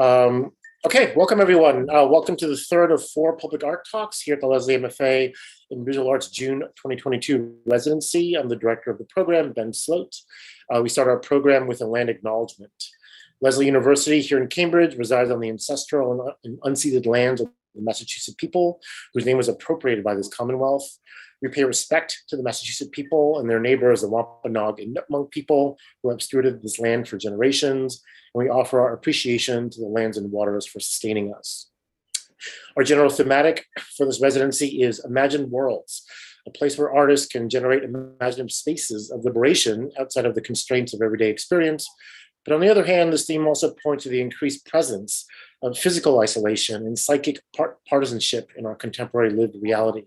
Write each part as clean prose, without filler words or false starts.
Um, okay, welcome everyone. Welcome to the third of 4 public art talks here at the Leslie MFA in Visual Arts June 2022 residency. I'm the director of the program, Ben Sloat. We start our program with a land acknowledgement. Leslie University here in Cambridge resides on the ancestral and unceded lands of the Massachusetts people, whose name was appropriated by this Commonwealth. We pay respect to the Massachusetts people and their neighbors, the Wampanoag and Nipmuc people, who have stewarded this land for generations, and we offer our appreciation to the lands and waters for sustaining us. Our general thematic for this residency is Imagined Worlds, a place where artists can generate imaginative spaces of liberation outside of the constraints of everyday experience. But on the other hand, this theme also points to the increased presence of physical isolation and psychic partisanship in our contemporary lived reality.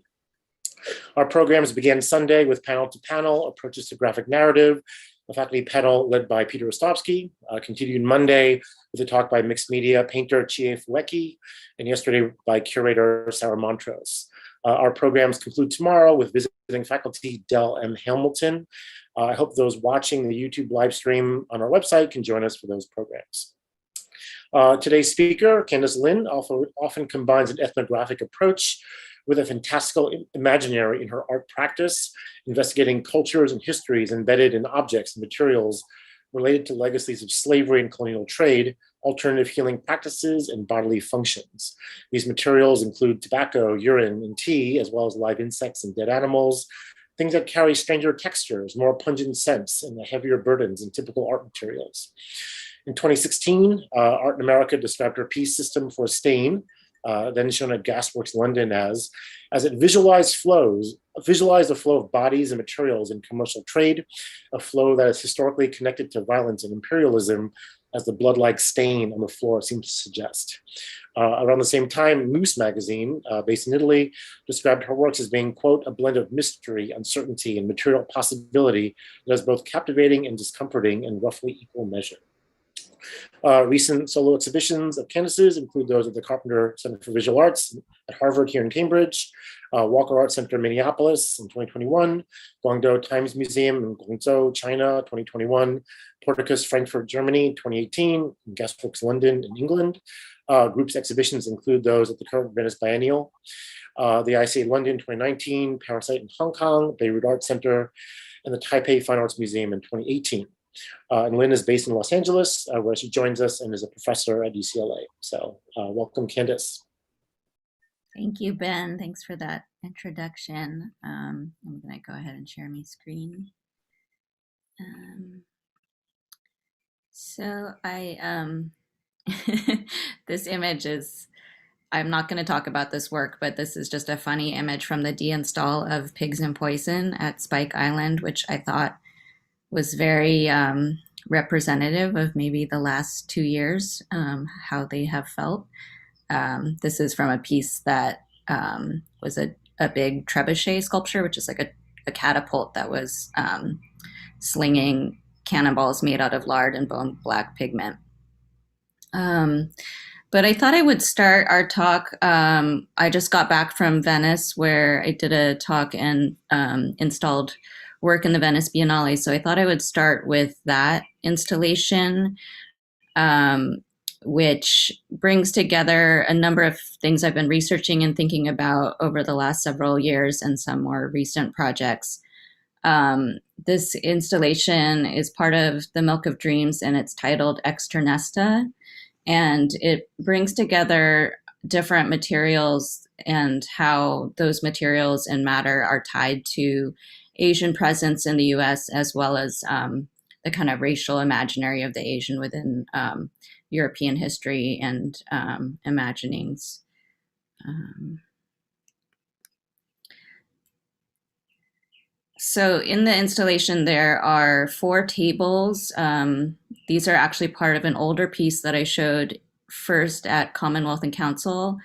Our programs began Sunday with panel-to-panel approaches to graphic narrative, a faculty panel led by Peter Rostovsky, continued Monday with a talk by mixed media painter Chie Fueki, and yesterday by curator Sarah Montrose. Our programs conclude tomorrow with visiting faculty Del M. Hamilton. I hope those watching the YouTube live stream on our website can join us for those programs. Today's speaker, Candice Lin, often combines an ethnographic approach with a fantastical imaginary in her art practice, investigating cultures and histories embedded in objects and materials related to legacies of slavery and colonial trade, alternative healing practices, and bodily functions. These materials include tobacco, urine, and tea, as well as live insects and dead animals, things that carry stranger textures, more pungent scents, and the heavier burdens than typical art materials. In 2016, Art in America described her piece System for Stain, then shown at Gasworks London as it visualized the flow of bodies and materials in commercial trade, a flow that is historically connected to violence and imperialism, as the bloodlike stain on the floor seems to suggest. Around the same time, Moose magazine, based in Italy, described her works as being, quote, a blend of mystery, uncertainty, and material possibility that is both captivating and discomforting in roughly equal measure. Recent solo exhibitions of Candice's include those at the Carpenter Center for Visual Arts at Harvard here in Cambridge, Walker Art Center Minneapolis in 2021, Guangdong Times Museum in Guangzhou, China, 2021, Portikus Frankfurt, Germany, 2018, and Gasworks London in England. Groups exhibitions include those at the current Venice Bienniale, the ICA London 2019, Parasite in Hong Kong, Beirut Art Center, and the Taipei Fine Arts Museum in 2018. And Lynn is based in Los Angeles, where she joins us and is a professor at UCLA. So welcome, Candice. Thank you, Ben. Thanks for that introduction. I'm going to go ahead and share my screen. So this image is, I'm not going to talk about this work, but this is just a funny image from the deinstall of Pigs and Poison at Spike Island, which I thought was very representative of maybe the last 2 years, how they have felt. This is from a piece that was a big trebuchet sculpture, which is like a catapult that was slinging cannonballs made out of lard and bone black pigment. But I thought I would start our talk. I just got back from Venice, where I did a talk and installed work in the Venice Biennale. So I thought I would start with that installation, which brings together a number of things I've been researching and thinking about over the last several years and some more recent projects. This installation is part of the Milk of Dreams, and it's titled Externesta, and it brings together different materials and how those materials and matter are tied to Asian presence in the US, as well as the kind of racial imaginary of the Asian within European history and imaginings. So in the installation, there are 4 tables. These are actually part of an older piece that I showed first at Commonwealth and Council,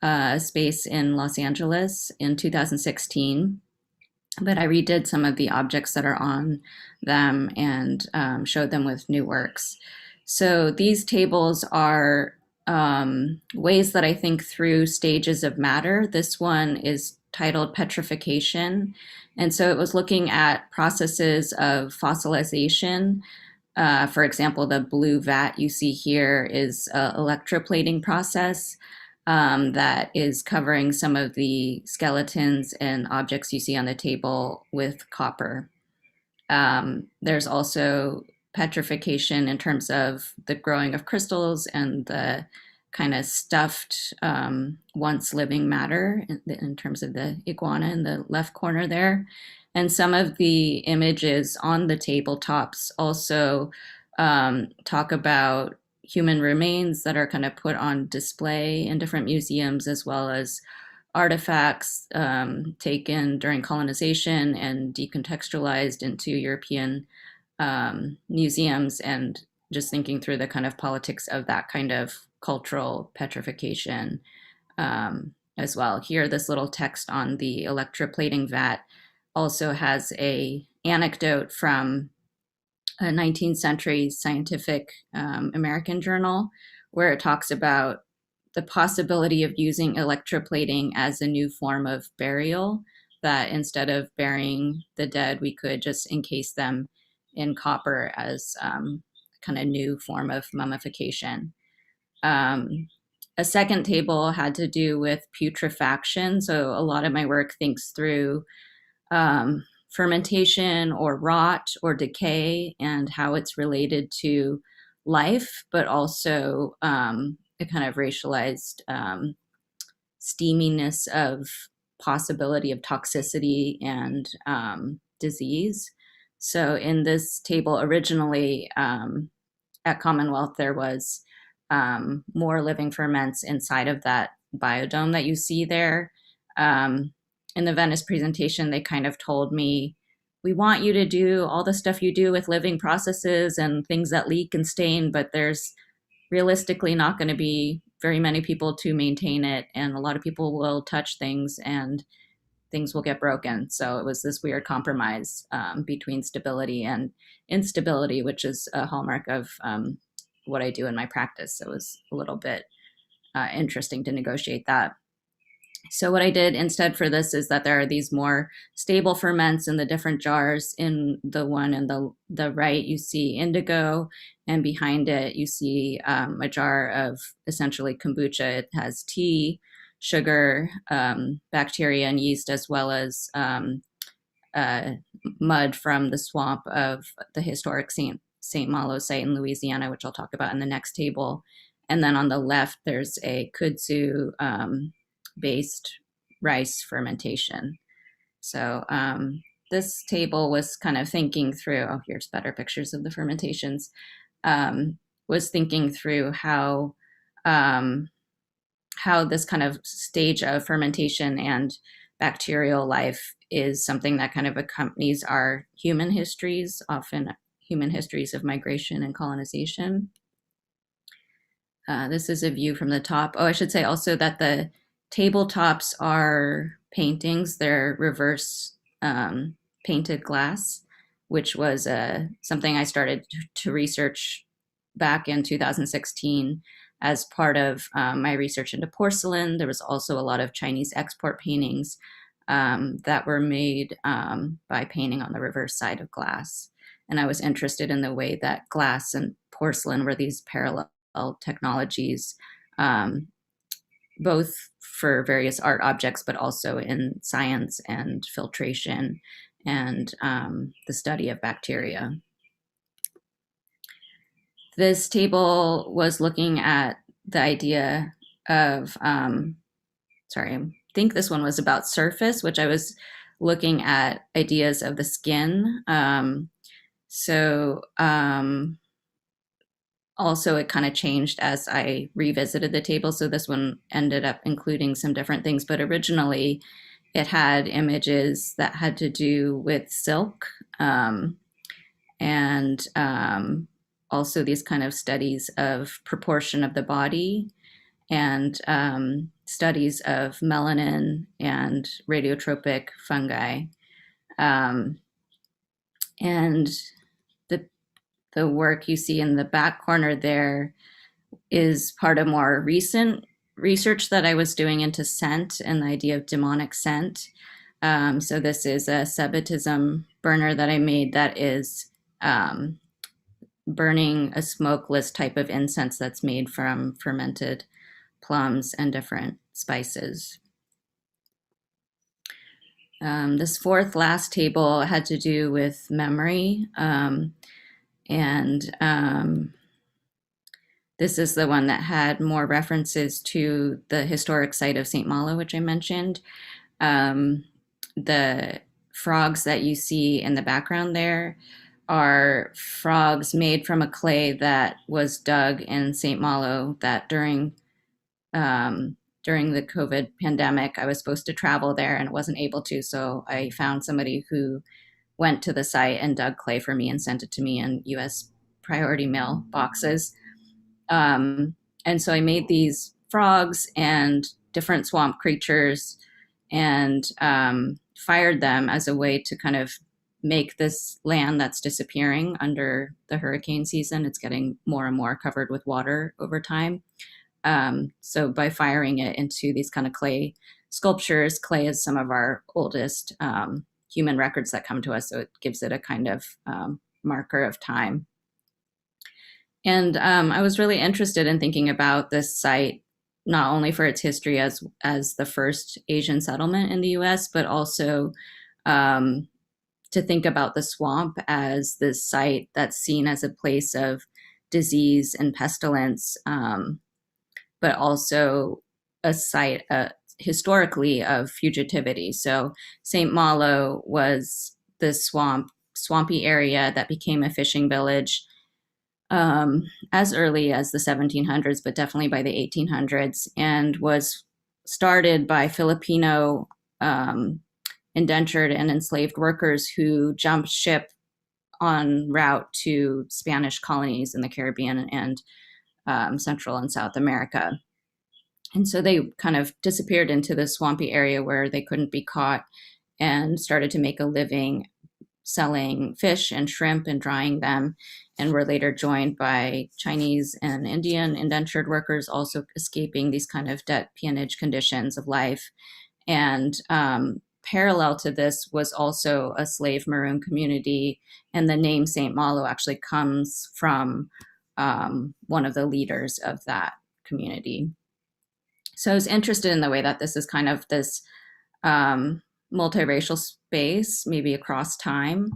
a space in Los Angeles in 2016. But I redid some of the objects that are on them and showed them with new works. So these tables are ways that I think through stages of matter. This one is titled Petrification. And so it was looking at processes of fossilization For example, the blue vat you see here is an electroplating process that is covering some of the skeletons and objects you see on the table with copper. There's also petrification in terms of the growing of crystals and the kind of stuffed once living matter in terms of the iguana in the left corner there. And some of the images on the tabletops also talk about human remains that are kind of put on display in different museums, as well as artifacts taken during colonization and decontextualized into European museums, and just thinking through the kind of politics of that kind of cultural petrification as well. Here, this little text on the electroplating vat also has a anecdote from a 19th century scientific American journal where it talks about the possibility of using electroplating as a new form of burial, that instead of burying the dead, we could just encase them in copper as kind of new form of mummification. A second table had to do with putrefaction. So a lot of my work thinks through fermentation or rot or decay and how it's related to life, but also a kind of racialized steaminess of possibility of toxicity and disease. So in this table originally at Commonwealth, there was more living ferments inside of that biodome that you see there. In the Venice presentation, they kind of told me, we want you to do all the stuff you do with living processes and things that leak and stain, but there's realistically not going to be very many people to maintain it. And a lot of people will touch things and things will get broken. So it was this weird compromise between stability and instability, which is a hallmark of what I do in my practice. So it was a little bit interesting to negotiate that. So what I did instead for this is that there are these more stable ferments in the different jars. In the one in the right, you see indigo, and behind it, you see a jar of essentially kombucha. It has tea, sugar, bacteria, and yeast, as well as mud from the swamp of the historic St. Malo site in Louisiana, which I'll talk about in the next table. And then on the left, there's a kudzu based rice fermentation. So this table was kind of thinking through, oh, here's better pictures of the fermentations, was thinking through how this kind of stage of fermentation and bacterial life is something that kind of accompanies our human histories, often human histories of migration and colonization. This is a view from the top. Oh, I should say also that the tabletops are paintings. They're reverse painted glass, which was something I started to research back in 2016 as part of my research into porcelain. There was also a lot of Chinese export paintings that were made by painting on the reverse side of glass. And I was interested in the way that glass and porcelain were these parallel technologies, both for various art objects, but also in science and filtration and the study of bacteria. This table was looking at the idea of, I think this one was about surface, which I was looking at ideas of the skin. Also, it kind of changed as I revisited the table. So this one ended up including some different things, but originally it had images that had to do with silk and also these kind of studies of proportion of the body and studies of melanin and radiotropic fungi. And the work you see in the back corner there is part of more recent research that I was doing into scent and the idea of demonic scent. So this is a sebatism burner that I made that is burning a smokeless type of incense that's made from fermented plums and different spices. This fourth last table had to do with memory. This is the one that had more references to the historic site of St. Malo, which I mentioned. The frogs that you see in the background there are frogs made from a clay that was dug in St. Malo that during the COVID pandemic, I was supposed to travel there and wasn't able to. So I found somebody who went to the site and dug clay for me and sent it to me in US priority mail boxes. And so I made these frogs and different swamp creatures and fired them as a way to kind of make this land that's disappearing under the hurricane season. It's getting more and more covered with water over time. So by firing it into these kind of clay sculptures, clay is some of our oldest human records that come to us, so it gives it a kind of marker of time. And I was really interested in thinking about this site, not only for its history as the first Asian settlement in the US, but also to think about the swamp as this site that's seen as a place of disease and pestilence, but also a site historically of fugitivity. So St. Malo was this swampy area that became a fishing village as early as the 1700s, but definitely by the 1800s, and was started by Filipino indentured and enslaved workers who jumped ship en route to Spanish colonies in the Caribbean and Central and South America. And so they kind of disappeared into the swampy area where they couldn't be caught and started to make a living selling fish and shrimp and drying them, and were later joined by Chinese and Indian indentured workers also escaping these kind of debt peonage conditions of life. And parallel to this was also a slave maroon community, and the name St. Malo actually comes from one of the leaders of that community. So I was interested in the way that this is kind of this multiracial space, maybe across time,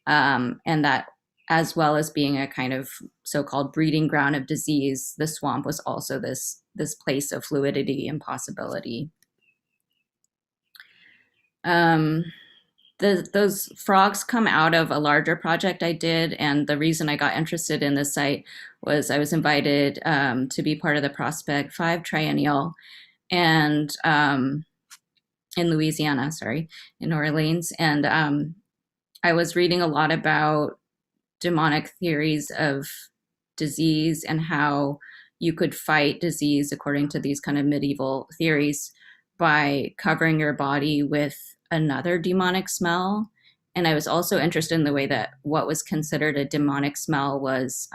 and that as well as being a kind of so-called breeding ground of disease, the swamp was also this place of fluidity and possibility. Those frogs come out of a larger project I did, and the reason I got interested in this site was I was invited to be part of the Prospect 5 Triennial, and in Louisiana, in New Orleans, and I was reading a lot about demonic theories of disease and how you could fight disease according to these kind of medieval theories by covering your body with another demonic smell. And I was also interested in the way that what was considered a demonic smell was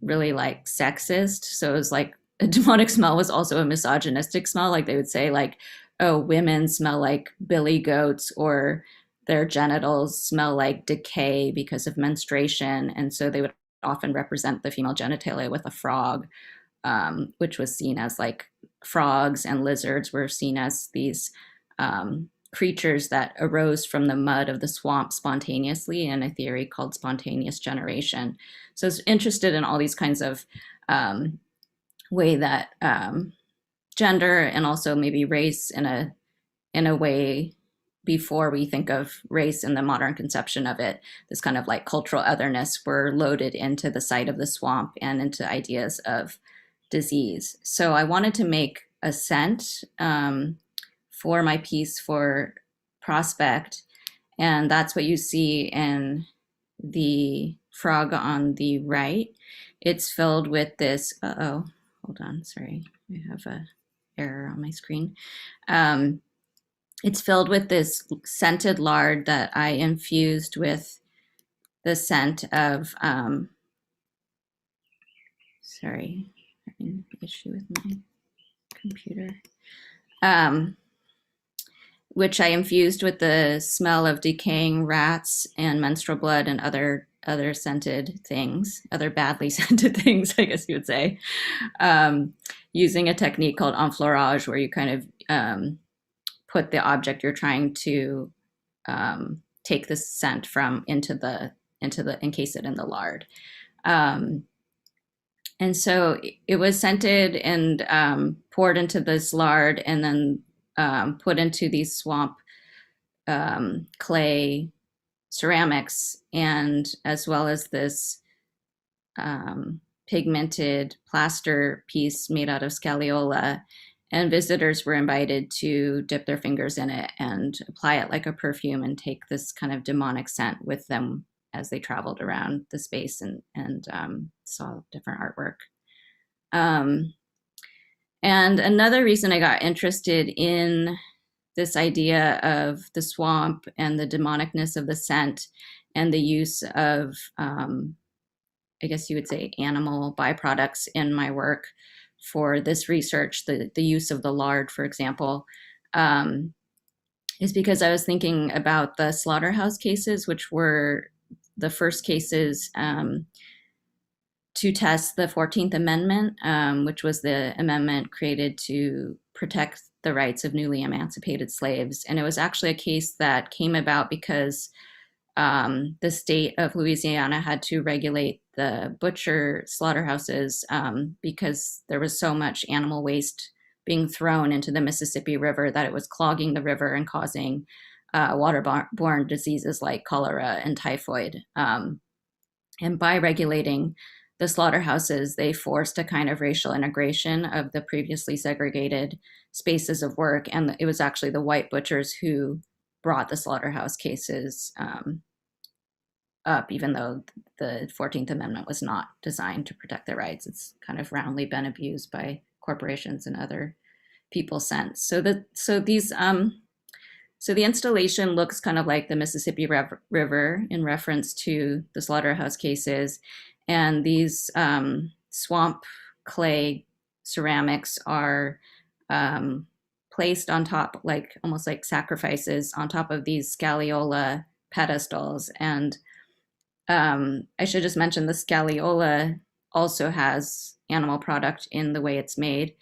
really like sexist. So it was like a demonic smell was also a misogynistic smell. Like they would say like, oh, women smell like billy goats, or their genitals smell like decay because of menstruation. And so they would often represent the female genitalia with a frog, which was seen as like frogs and lizards were seen as these creatures that arose from the mud of the swamp spontaneously in a theory called spontaneous generation. So I was interested in all these kinds of way that gender and also maybe race in a way before we think of race in the modern conception of it, this kind of like cultural otherness were loaded into the site of the swamp and into ideas of disease. So I wanted to make a scent for my piece for Prospect, and that's what you see in the frog on the right. It's filled with this, hold on, sorry, I have a error on my screen. It's filled with this scented lard that I infused with the scent of, sorry, having an issue with my computer. Which I infused with the smell of decaying rats and menstrual blood and other scented things, other badly scented things, I guess you would say, using a technique called enfleurage, where you kind of put the object you're trying to take the scent from encase it in the lard. And so it was scented and poured into this lard, and then put into these swamp clay ceramics, and as well as this pigmented plaster piece made out of scagliola. And visitors were invited to dip their fingers in it and apply it like a perfume and take this kind of demonic scent with them as they traveled around the space and saw different artwork. And another reason I got interested in this idea of the swamp and the demonicness of the scent and the use of, I guess you would say, animal byproducts in my work for this research, the use of the lard, for example, is because I was thinking about the slaughterhouse cases, which were the first cases to test the 14th Amendment, which was the amendment created to protect the rights of newly emancipated slaves. And it was actually a case that came about because the state of Louisiana had to regulate the butcher slaughterhouses because there was so much animal waste being thrown into the Mississippi River that it was clogging the river and causing waterborne diseases like cholera and typhoid. And by regulating the slaughterhouses, they forced a kind of racial integration of the previously segregated spaces of work. And it was actually the white butchers who brought the slaughterhouse cases up, even though the 14th Amendment was not designed to protect their rights. It's kind of roundly been abused by corporations and other people since. So the installation looks kind of like the Mississippi River in reference to the slaughterhouse cases. And these swamp clay ceramics are placed on top, like almost like sacrifices, on top of these scagliola pedestals. And I should just mention the scagliola also has animal product in the way it's made.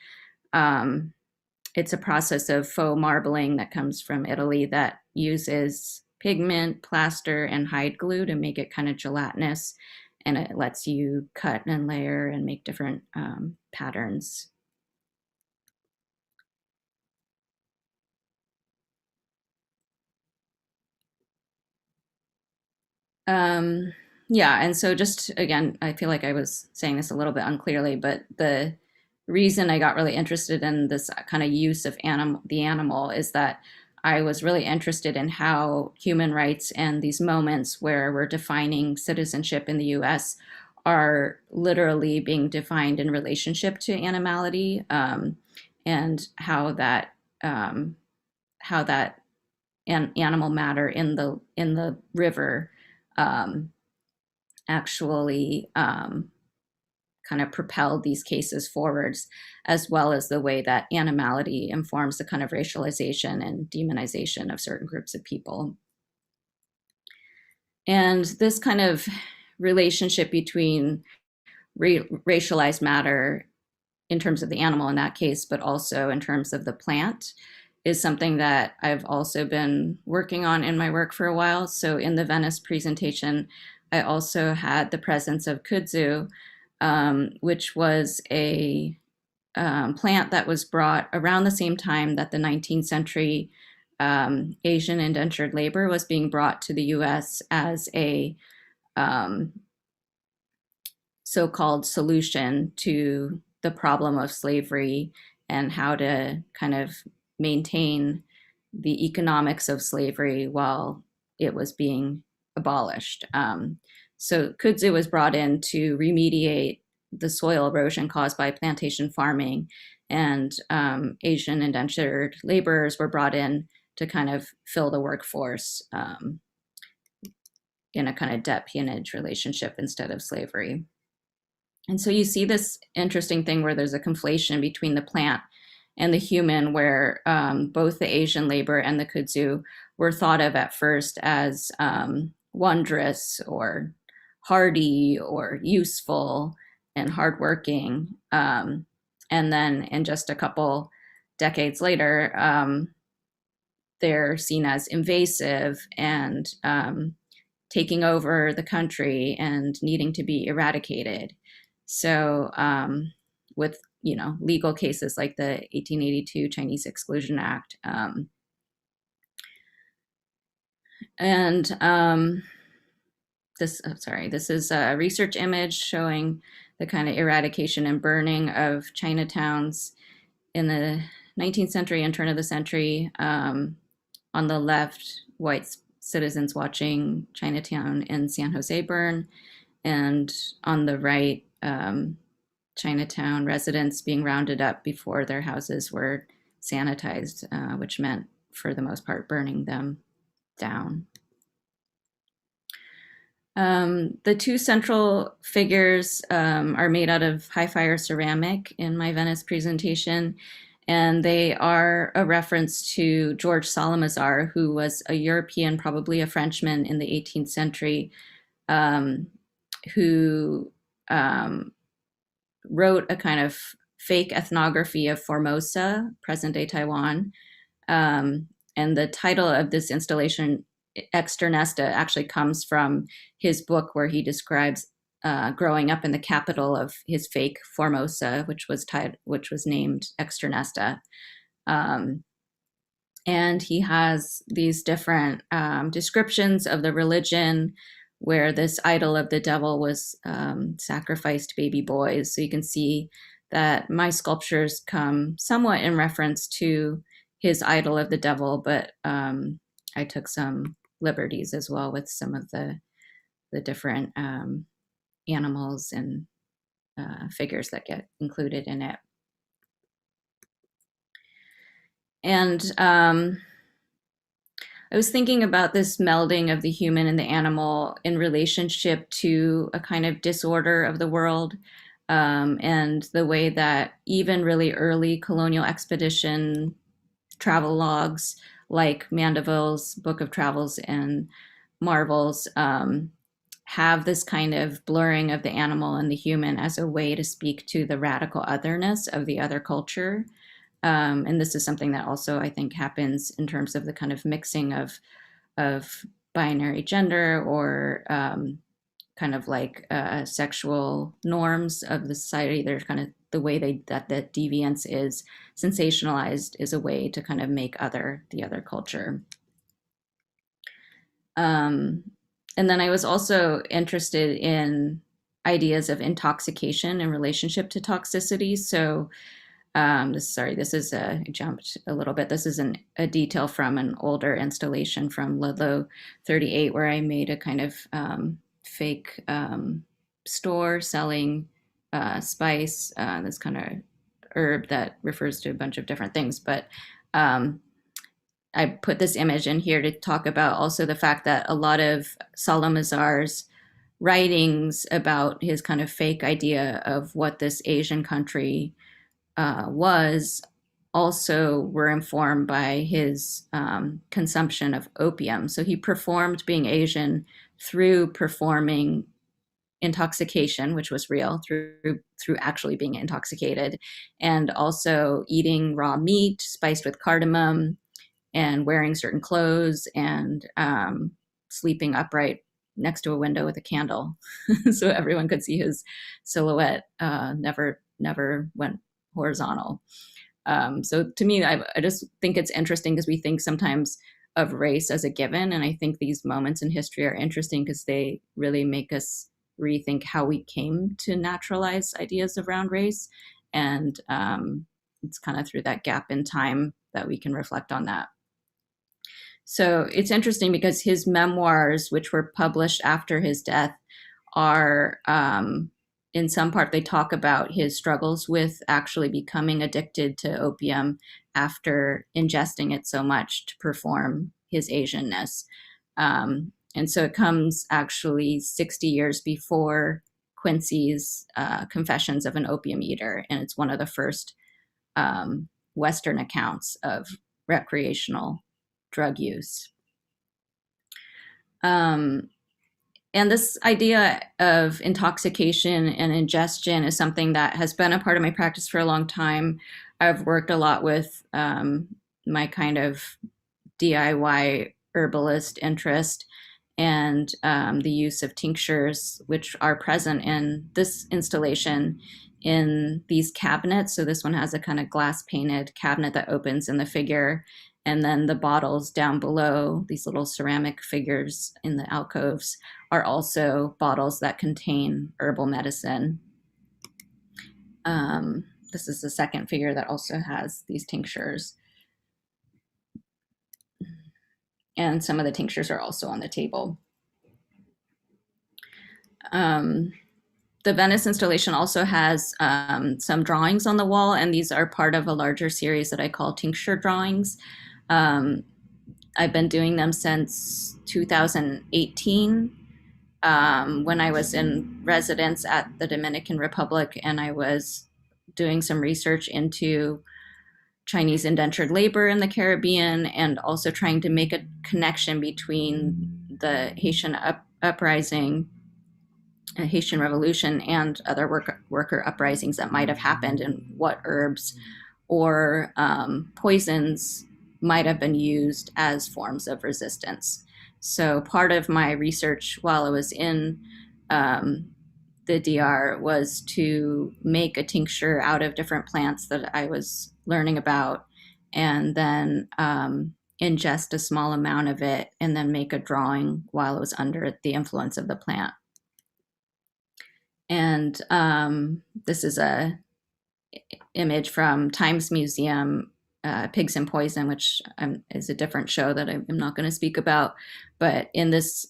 It's a process of faux marbling that comes from Italy that uses pigment, plaster, and hide glue to make it kind of gelatinous. And it lets you cut and layer and make different patterns. Yeah, and so just again, I feel like I was saying this a little bit unclearly, but the reason I got really interested in this kind of use of the animal is that I was really interested in how human rights and these moments where we're defining citizenship in the US are literally being defined in relationship to animality, and how that animal matter in the river actually kind of propelled these cases forwards, as well as the way that animality informs the kind of racialization and demonization of certain groups of people. And this kind of relationship between racialized matter in terms of the animal in that case, but also in terms of the plant, is something that I've also been working on in my work for a while. So in the Venice presentation, I also had the presence of kudzu, which was a plant that was brought around the same time that the 19th century Asian indentured labor was being brought to the US as a so-called solution to the problem of slavery and how to kind of maintain the economics of slavery while it was being abolished. So kudzu was brought in to remediate the soil erosion caused by plantation farming, and Asian indentured laborers were brought in to kind of fill the workforce in a kind of debt peonage relationship instead of slavery. And so you see this interesting thing where there's a conflation between the plant and the human, where both the Asian labor and the kudzu were thought of at first as wondrous or hardy or useful and hardworking. And then in just a couple decades later, they're seen as invasive and taking over the country and needing to be eradicated. So with legal cases like the 1882 Chinese Exclusion Act, and this is a research image showing the kind of eradication and burning of Chinatowns in the 19th century and turn of the century. On the left, white citizens watching Chinatown in San Jose burn, and on the right, Chinatown residents being rounded up before their houses were sanitized, which meant, for the most part, burning them down. The two central figures are made out of high fire ceramic in my Venice presentation, and they are a reference to George Salmanazar, who was a European, probably a Frenchman in the 18th century, who wrote a kind of fake ethnography of Formosa, present-day Taiwan. And the title of this installation, Externesta, actually comes from his book where he describes growing up in the capital of his fake Formosa, which was named Externesta. And he has these different descriptions of the religion where this idol of the devil was sacrificed baby boys. So you can see that my sculptures come somewhat in reference to his idol of the devil, but I took some liberties as well with some of the different animals and figures that get included in it. And I was thinking about this melding of the human and the animal in relationship to a kind of disorder of the world, and the way that even really early colonial expedition travel logs like Mandeville's Book of Travels and Marvels have this kind of blurring of the animal and the human as a way to speak to the radical otherness of the other culture. And this is something that also I think happens in terms of the kind of mixing of binary gender or kind of like sexual norms of the society. There's kind of the way that deviance is sensationalized is a way to kind of make the other culture. And then I was also interested in ideas of intoxication in relationship to toxicity. So I jumped a little bit. This is a detail from an older installation from Ludlow 38, where I made a kind of fake store selling spice, this kind of herb that refers to a bunch of different things. But I put this image in here to talk about also the fact that a lot of Salmanazar's writings about his kind of fake idea of what this Asian country was also were informed by his consumption of opium. So he performed being Asian through performing intoxication, which was real, through actually being intoxicated, and also eating raw meat spiced with cardamom and wearing certain clothes and sleeping upright next to a window with a candle so everyone could see his silhouette. Never went horizontal. So to me, I just think it's interesting because we think sometimes of race as a given. And I think these moments in history are interesting because they really make us rethink how we came to naturalize ideas around race. And it's kind of through that gap in time that we can reflect on that. So it's interesting because his memoirs, which were published after his death, are in some part, they talk about his struggles with actually becoming addicted to opium after ingesting it so much to perform his Asianness. And so it comes actually 60 years before Quincy's Confessions of an Opium Eater. And it's one of the first Western accounts of recreational drug use. And this idea of intoxication and ingestion is something that has been a part of my practice for a long time. I've worked a lot with my kind of DIY herbalist interest and the use of tinctures, which are present in this installation in these cabinets. So this one has a kind of glass painted cabinet that opens in the figure. And then the bottles down below, these little ceramic figures in the alcoves, are also bottles that contain herbal medicine. This is the second figure that also has these tinctures. And some of the tinctures are also on the table. The Venice installation also has some drawings on the wall, and these are part of a larger series that I call Tincture Drawings. I've been doing them since 2018 when I was in residence at the Dominican Republic, and I was doing some research into Chinese indentured labor in the Caribbean, and also trying to make a connection between the Haitian uprising, Haitian Revolution, and other worker uprisings that might have happened, and what herbs or poisons might have been used as forms of resistance. So part of my research while I was in the DR was to make a tincture out of different plants that I was learning about, and then ingest a small amount of it, and then make a drawing while it was under the influence of the plant. And this is a image from Times Museum, Pigs and Poison, which is a different show that I'm not going to speak about. But in this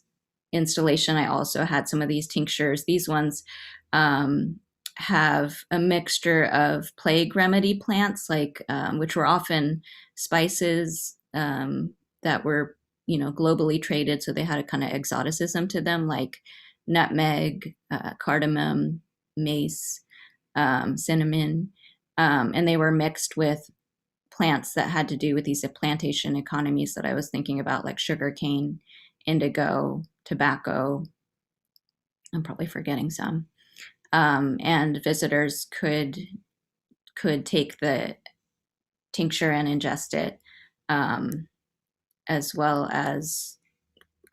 installation, I also had some of these tinctures. These ones have a mixture of plague remedy plants, like which were often spices that were, globally traded, so they had a kind of exoticism to them, like nutmeg, cardamom, mace, cinnamon, and they were mixed with plants that had to do with these plantation economies that I was thinking about, like sugarcane, indigo, tobacco. I'm probably forgetting some. And visitors could take the tincture and ingest it, as well as,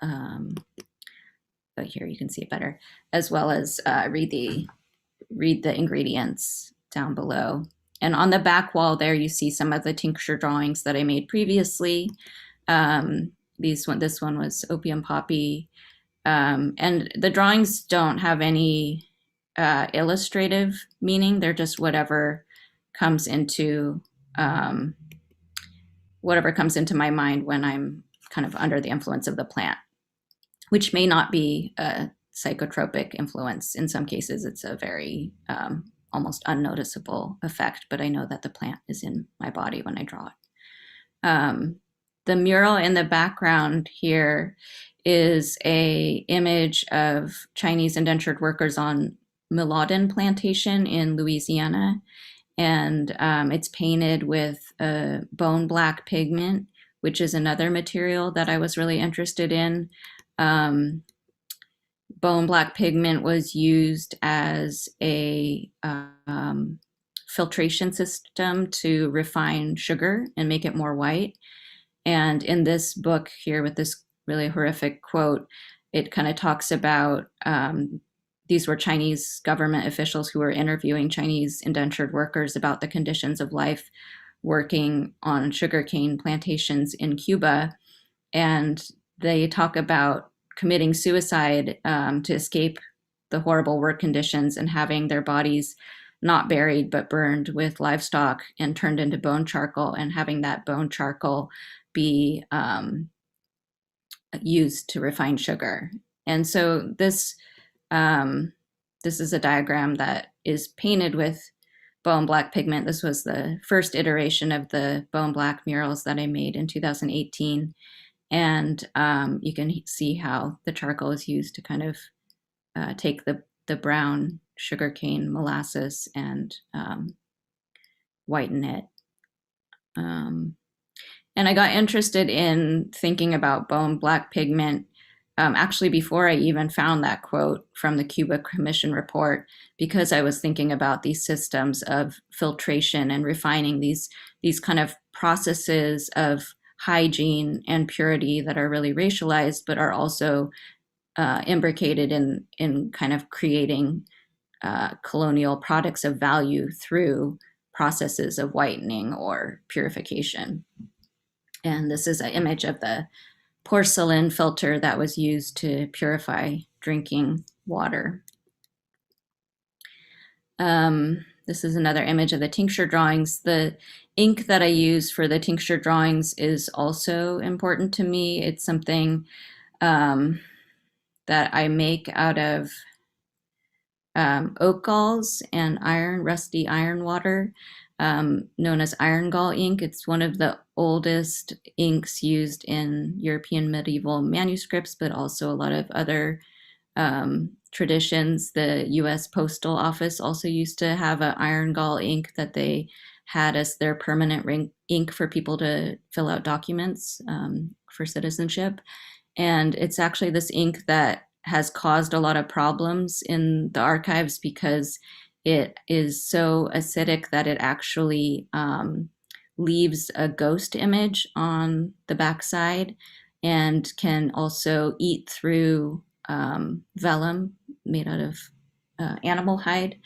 but here you can see it better, as well as read the ingredients down below. And on the back wall there, you see some of the tincture drawings that I made previously. This one was Opium Poppy. And the drawings don't have any illustrative meaning. They're just whatever comes into my mind when I'm kind of under the influence of the plant, which may not be a psychotropic influence. In some cases, it's a very almost unnoticeable effect, but I know that the plant is in my body when I draw it. The mural in the background here is an image of Chinese indentured workers on Miladen plantation in Louisiana. And it's painted with bone black pigment, which is another material that I was really interested in. Bone black pigment was used as a filtration system to refine sugar and make it more white. And in this book here, with this really horrific quote, it kind of talks about these were Chinese government officials who were interviewing Chinese indentured workers about the conditions of life working on sugarcane plantations in Cuba. And they talk about committing suicide to escape the horrible work conditions, and having their bodies not buried but burned with livestock and turned into bone charcoal, and having that bone charcoal be used to refine sugar. And so this is a diagram that is painted with bone black pigment. This was the first iteration of the bone black murals that I made in 2018. And you can see how the charcoal is used to kind of take the brown sugarcane molasses and whiten it. And I got interested in thinking about bone black pigment actually before I even found that quote from the Cuba Commission report, because I was thinking about these systems of filtration and refining these kind of processes of hygiene and purity that are really racialized, but are also imbricated in kind of creating colonial products of value through processes of whitening or purification. And this is an image of the porcelain filter that was used to purify drinking water. This is another image of the tincture drawings. The ink that I use for the tincture drawings is also important to me. It's something that I make out of oak galls and rusty iron water, known as iron gall ink. It's one of the oldest inks used in European medieval manuscripts, but also a lot of other traditions. The US Postal Office also used to have an iron gall ink that they had as their permanent ink for people to fill out documents for citizenship. And it's actually this ink that has caused a lot of problems in the archives because it is so acidic that it actually leaves a ghost image on the backside and can also eat through vellum made out of animal hide.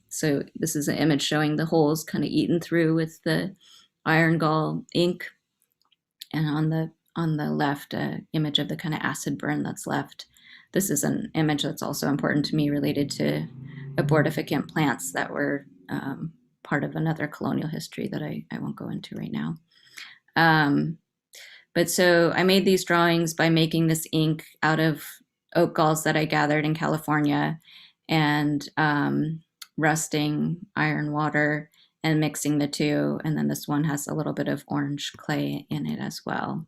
So this is an image showing the holes kind of eaten through with the iron gall ink. And on the left, image of the kind of acid burn that's left. This is an image that's also important to me related to abortifacient plants that were part of another colonial history that I won't go into right now. But so I made these drawings by making this ink out of oak galls that I gathered in California and rusting iron water and mixing the two. And then this one has a little bit of orange clay in it as well.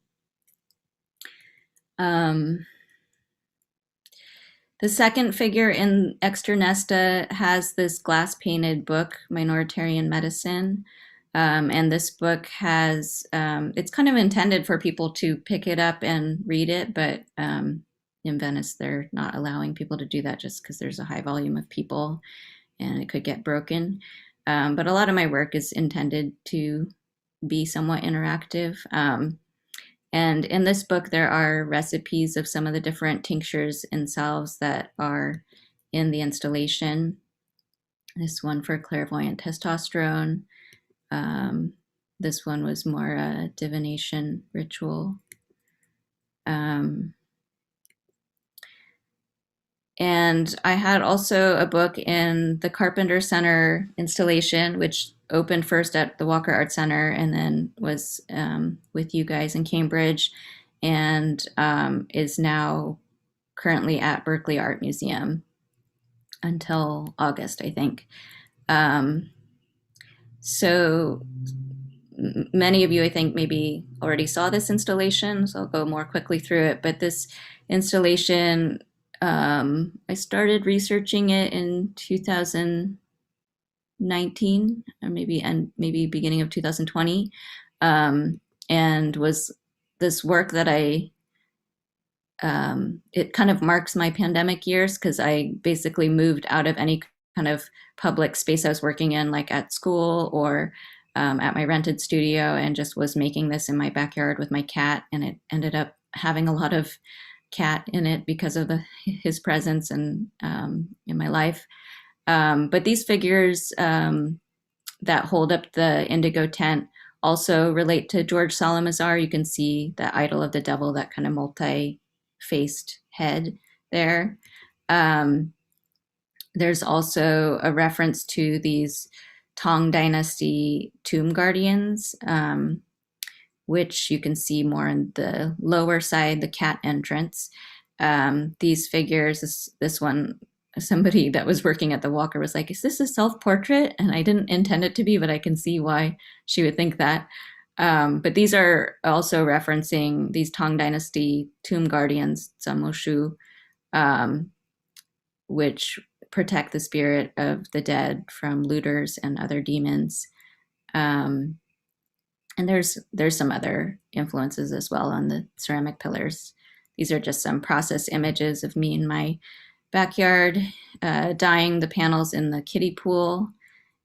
The second figure in Externesta has this glass painted book, Minoritarian Medicine. And this book has, it's kind of intended for people to pick it up and read it, but in Venice, they're not allowing people to do that just because there's a high volume of people and it could get broken. But a lot of my work is intended to be somewhat interactive. And in this book, there are recipes of some of the different tinctures and salves that are in the installation. This one for clairvoyant testosterone. This one was more a divination ritual. And I had also a book in the Carpenter Center installation, which opened first at the Walker Art Center and then was with you guys in Cambridge and is now currently at Berkeley Art Museum until August, I think. So many of you, I think, maybe already saw this installation, so I'll go more quickly through it. But this installation, I started researching it in 2019, or maybe beginning of 2020, and was this work that it kind of marks my pandemic years because I basically moved out of any kind of public space I was working in, like at school or at my rented studio, and just was making this in my backyard with my cat, and it ended up having a lot of cat in it because of his presence and in my life. But these figures that hold up the indigo tent also relate to George Salamazar. You can see the idol of the devil, that kind of multi-faced head there. There's also a reference to these Tang Dynasty tomb guardians, which you can see more in the lower side, the cat entrance. These figures, this one, somebody that was working at the Walker was like, is this a self-portrait? And I didn't intend it to be, but I can see why she would think that. But these are also referencing these Tang Dynasty tomb guardians, Zamoshu, which protect the spirit of the dead from looters and other demons. And there's some other influences as well on the ceramic pillars. these are just some process images of me in my backyard, dyeing the panels in the kiddie pool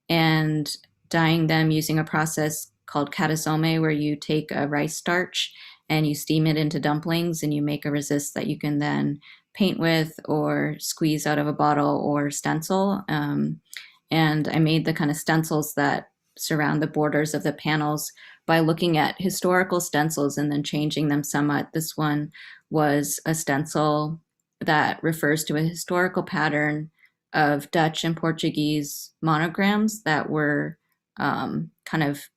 and dyeing them using a process called katasome, where you take a rice starch and you steam it into dumplings and you make a resist that you can then paint with or squeeze out of a bottle or stencil. And I made the kind of stencils that surround the borders of the panels by looking at historical stencils and then changing them somewhat. This one was a stencil that refers to a historical pattern of Dutch and Portuguese monograms that were kind of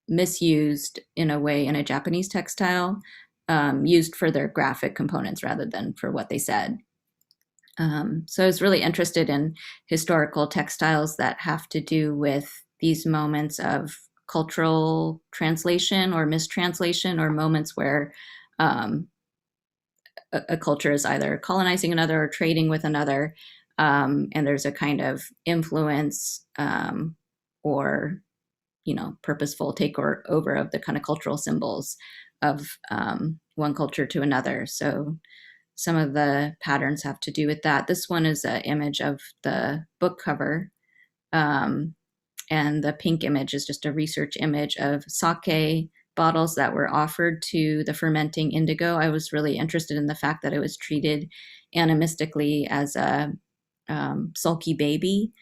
misused in a way in a Japanese textile, used for their graphic components rather than for what they said. So I was really interested in historical textiles that have to do with these moments of cultural translation or mistranslation, or moments where a culture is either colonizing another or trading with another, and there's a kind of influence or purposeful takeover of the kind of cultural symbols of one culture to another. So some of the patterns have to do with that. This one is an image of the book cover, and the pink image is just a research image of sake bottles that were offered to the fermenting indigo. I was really interested in the fact that it was treated animistically as a sulky baby,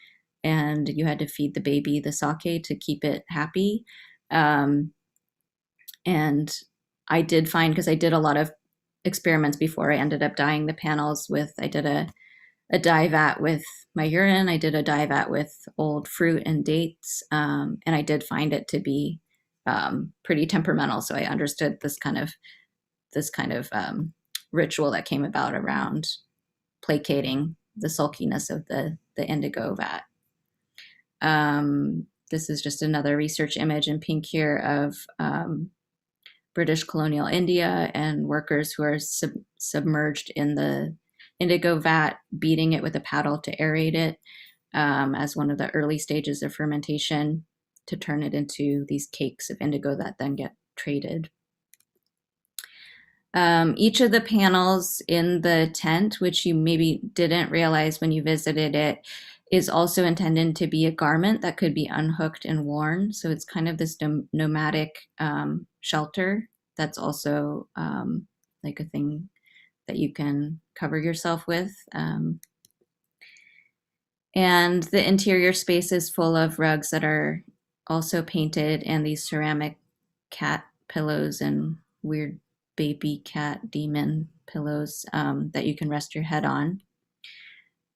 and you had to feed the baby the sake to keep it happy. And I did find, because I did a lot of experiments before I ended up dyeing the panels with, I did a dye vat with my urine, I did a dye vat with old fruit and dates, and I did find it to be pretty temperamental. So I understood this kind of ritual that came about around placating the sulkiness of the indigo vat. This is just another research image in pink here of British colonial India and workers who are submerged in the indigo vat, beating it with a paddle to aerate it as one of the early stages of fermentation to turn it into these cakes of indigo that then get traded. Each of the panels in the tent, which you maybe didn't realize when you visited it, is also intended to be a garment that could be unhooked and worn. So it's kind of this nomadic shelter that's also like a thing that you can cover yourself with. And the interior space is full of rugs that are also painted, and these ceramic cat pillows and weird baby cat demon pillows that you can rest your head on.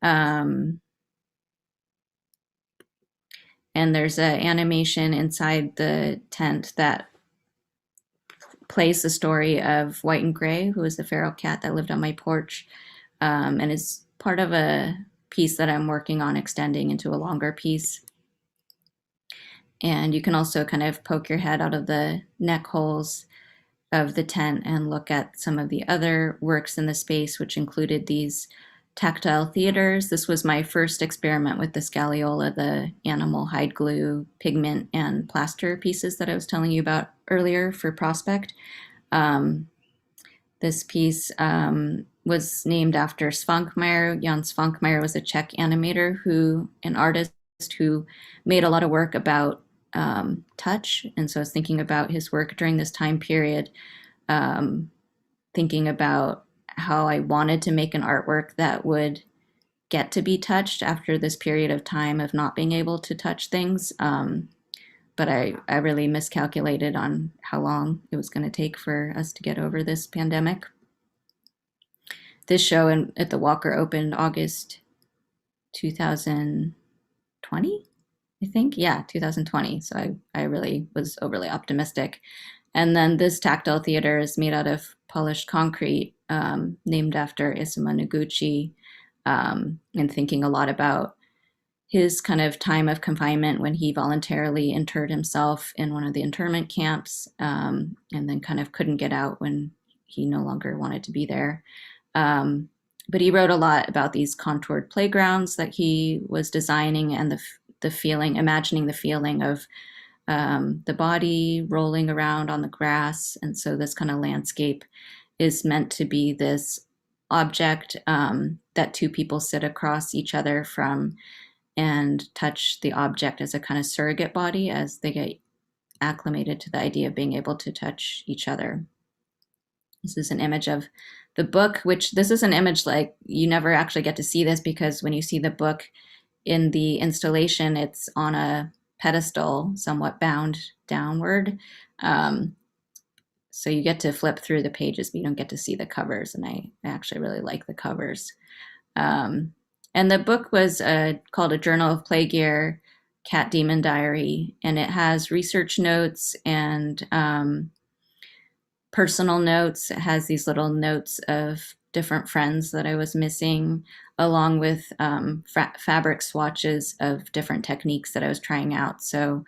And there's an animation inside the tent that plays the story of White and Gray, who is the feral cat that lived on my porch, and is part of a piece that I'm working on extending into a longer piece. And you can also kind of poke your head out of the neck holes of the tent and look at some of the other works in the space, which included these tactile theaters. This was my first experiment with the scagliola, the animal hide glue, pigment, and plaster pieces that I was telling you about earlier for Prospect. This piece was named after Svankmajer. Jan Svankmajer was a Czech animator an artist who made a lot of work about touch. And so I was thinking about his work during this time period, thinking about how I wanted to make an artwork that would get to be touched after this period of time of not being able to touch things. But I really miscalculated on how long it was going to take for us to get over this pandemic. This show at the Walker opened August 2020, I think. Yeah, 2020. So I really was overly optimistic. And then this tactile theater is made out of polished concrete, named after Isamu Noguchi, and thinking a lot about his kind of time of confinement when he voluntarily interred himself in one of the internment camps, and then kind of couldn't get out when he no longer wanted to be there. But he wrote a lot about these contoured playgrounds that he was designing, and the feeling, imagining the feeling of the body rolling around on the grass. And so this kind of landscape is meant to be this object that two people sit across each other from and touch the object as a kind of surrogate body as they get acclimated to the idea of being able to touch each other. This is an image of the book, which this is an image like you never actually get to see this because when you see the book in the installation, it's on a pedestal, somewhat bound downward. So you get to flip through the pages, but you don't get to see the covers. And I actually really like the covers. And the book was called A Journal of Play Gear, Cat Demon Diary. And it has research notes and personal notes. It has these little notes of different friends that I was missing, along with fabric swatches of different techniques that I was trying out. So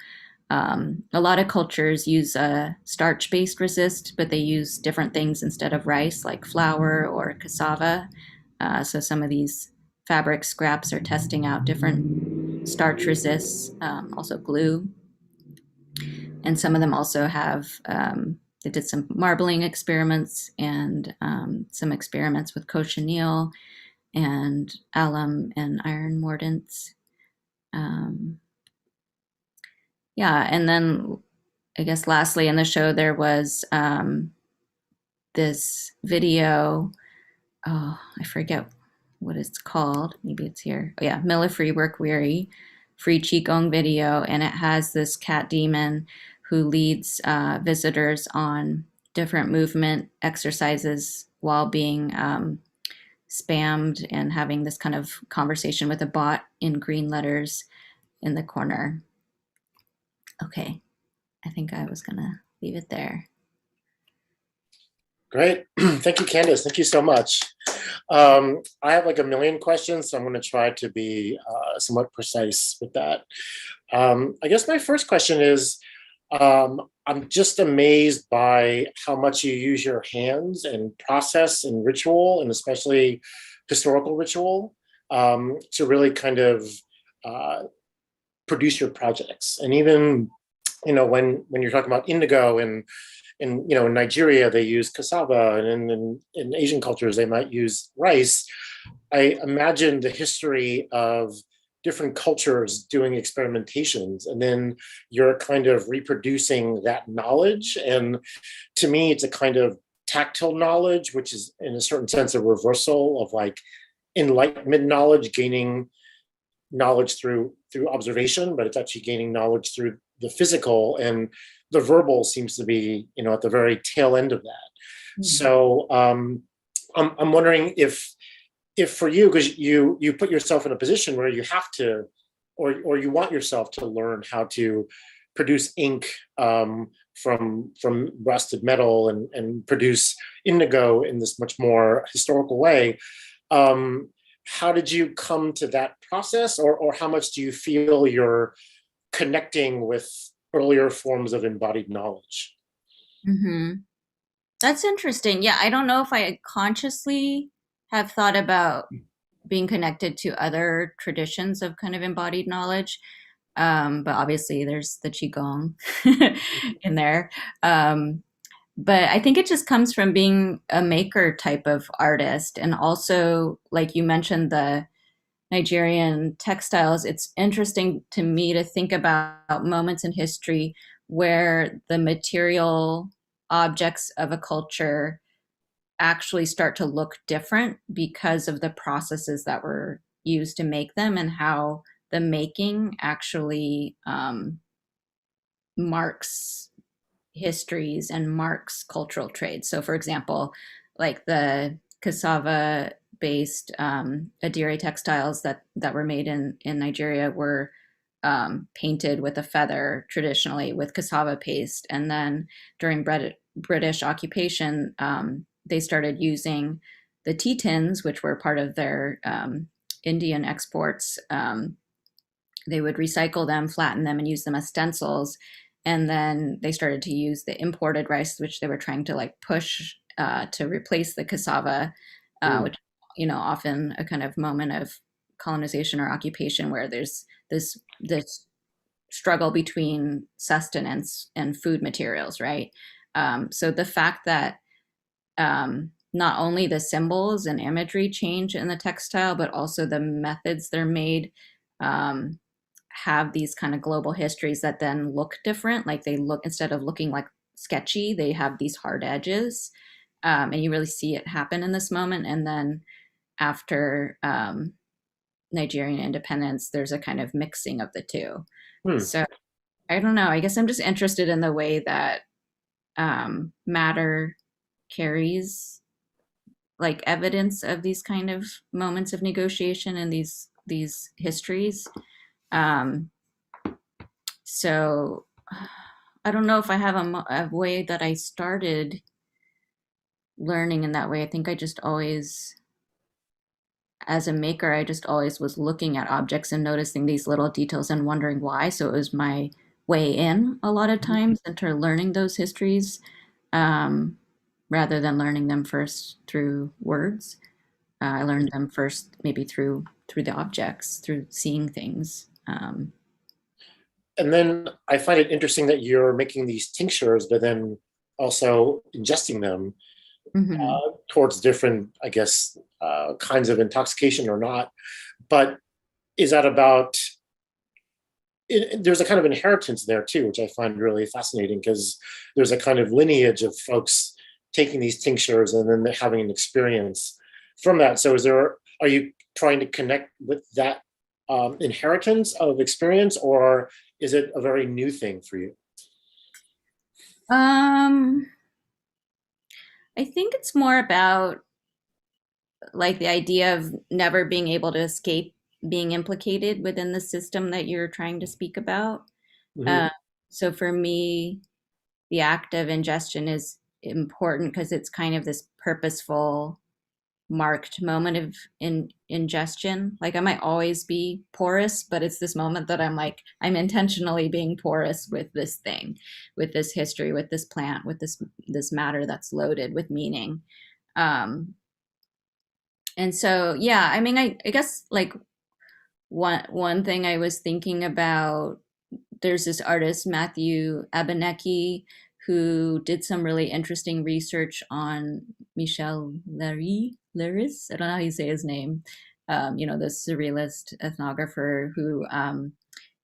a lot of cultures use a starch-based resist, but they use different things instead of rice, like flour or cassava. So some of these fabric scraps are testing out different starch resists, also glue. And some of them also have, they did some marbling experiments and some experiments with cochineal and alum and iron mordants. Yeah, and then I guess lastly in the show there was this video. Oh, I forget what it's called. Maybe it's here. Oh yeah, Mila Free Work Weary, free Qigong video, and it has this cat demon who leads visitors on different movement exercises while being spammed and having this kind of conversation with a bot in green letters in the corner. Okay, I think I was gonna leave it there. Great. Thank you, Candice. Thank you so much. I have like a million questions, so I'm going to try to be somewhat precise with that. I guess my first question is, I'm just amazed by how much you use your hands and process and ritual, and especially historical ritual, to really kind of produce your projects. And even, you know, when you're talking about indigo and in Nigeria they use cassava, and in Asian cultures they might use rice. I imagine the history of different cultures doing experimentations, and then you're kind of reproducing that knowledge. And to me, it's a kind of tactile knowledge, which is in a certain sense a reversal of like Enlightenment knowledge, gaining knowledge through observation, but it's actually gaining knowledge through the physical, and the verbal seems to be, you know, at the very tail end of that. Mm-hmm. So I'm wondering if for you, because you put yourself in a position where you have to, or you want yourself to learn how to produce ink from rusted metal and produce indigo in this much more historical way. How did you come to that process, or how much do you feel you're connecting with earlier forms of embodied knowledge? Mm-hmm. That's interesting. Yeah, I don't know if I consciously have thought about being connected to other traditions of kind of embodied knowledge. But obviously there's the Qigong in there. But I think it just comes from being a maker type of artist. And also, like you mentioned, the Nigerian textiles, it's interesting to me to think about moments in history where the material objects of a culture actually start to look different because of the processes that were used to make them, and how the making actually marks histories and marks cultural trade. So for example, like the cassava based adire textiles that were made in Nigeria were painted with a feather traditionally with cassava paste. And then during British occupation, they started using the tea tins, which were part of their Indian exports. They would recycle them, flatten them, and use them as stencils. And then they started to use the imported rice, which they were trying to like push to replace the cassava, which, you know, often a kind of moment of colonization or occupation where there's this struggle between sustenance and food materials, right? So the fact that not only the symbols and imagery change in the textile, but also the methods they're made have these kind of global histories that then look different. Like they look, instead of looking like sketchy, they have these hard edges. And you really see it happen in this moment. And then after Nigerian independence, there's a kind of mixing of the two. So I don't know. I guess I'm just interested in the way that matter carries like evidence of these kind of moments of negotiation and these histories. So I don't know if I have a way that I started learning in that way. I think I just always, as a maker, I just always was looking at objects and noticing these little details and wondering why. So it was my way in a lot of times into learning those histories, rather than learning them first through words. I learned them first maybe through the objects, through seeing things. And then I find it interesting that you're making these tinctures, but then also ingesting them towards different, I guess, kinds of intoxication or not. But is that about, there's a kind of inheritance there too, which I find really fascinating, because there's a kind of lineage of folks taking these tinctures and then having an experience from that. So are you trying to connect with that inheritance of experience, or is it a very new thing for you? I think it's more about like the idea of never being able to escape being implicated within the system that you're trying to speak about. So for me, the act of ingestion is important because it's kind of this purposeful, marked moment of ingestion. Like I might always be porous, but it's this moment that I'm intentionally being porous with this thing, with this history, with this plant, with this matter that's loaded with meaning. And so, yeah, I mean, I guess like one thing I was thinking about, there's this artist, Matthew Abeneki, who did some really interesting research on Michel Leiris. I don't know how you say his name. The surrealist ethnographer who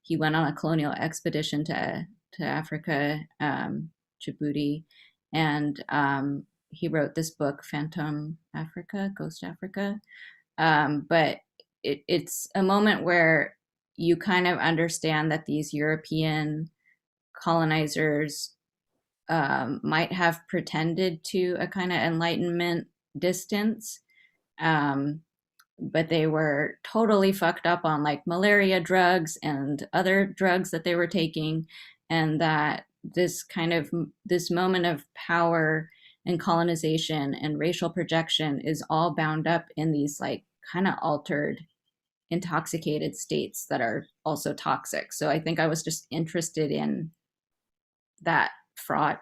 he went on a colonial expedition to Africa, Djibouti, and he wrote this book, Phantom Africa, Ghost Africa. But it's a moment where you kind of understand that these European colonizers might have pretended to a kind of Enlightenment distance, but they were totally fucked up on like malaria drugs and other drugs that they were taking, and that this moment of power and colonization and racial projection is all bound up in these like kind of altered, intoxicated states that are also toxic. So I think I was just interested in that fraught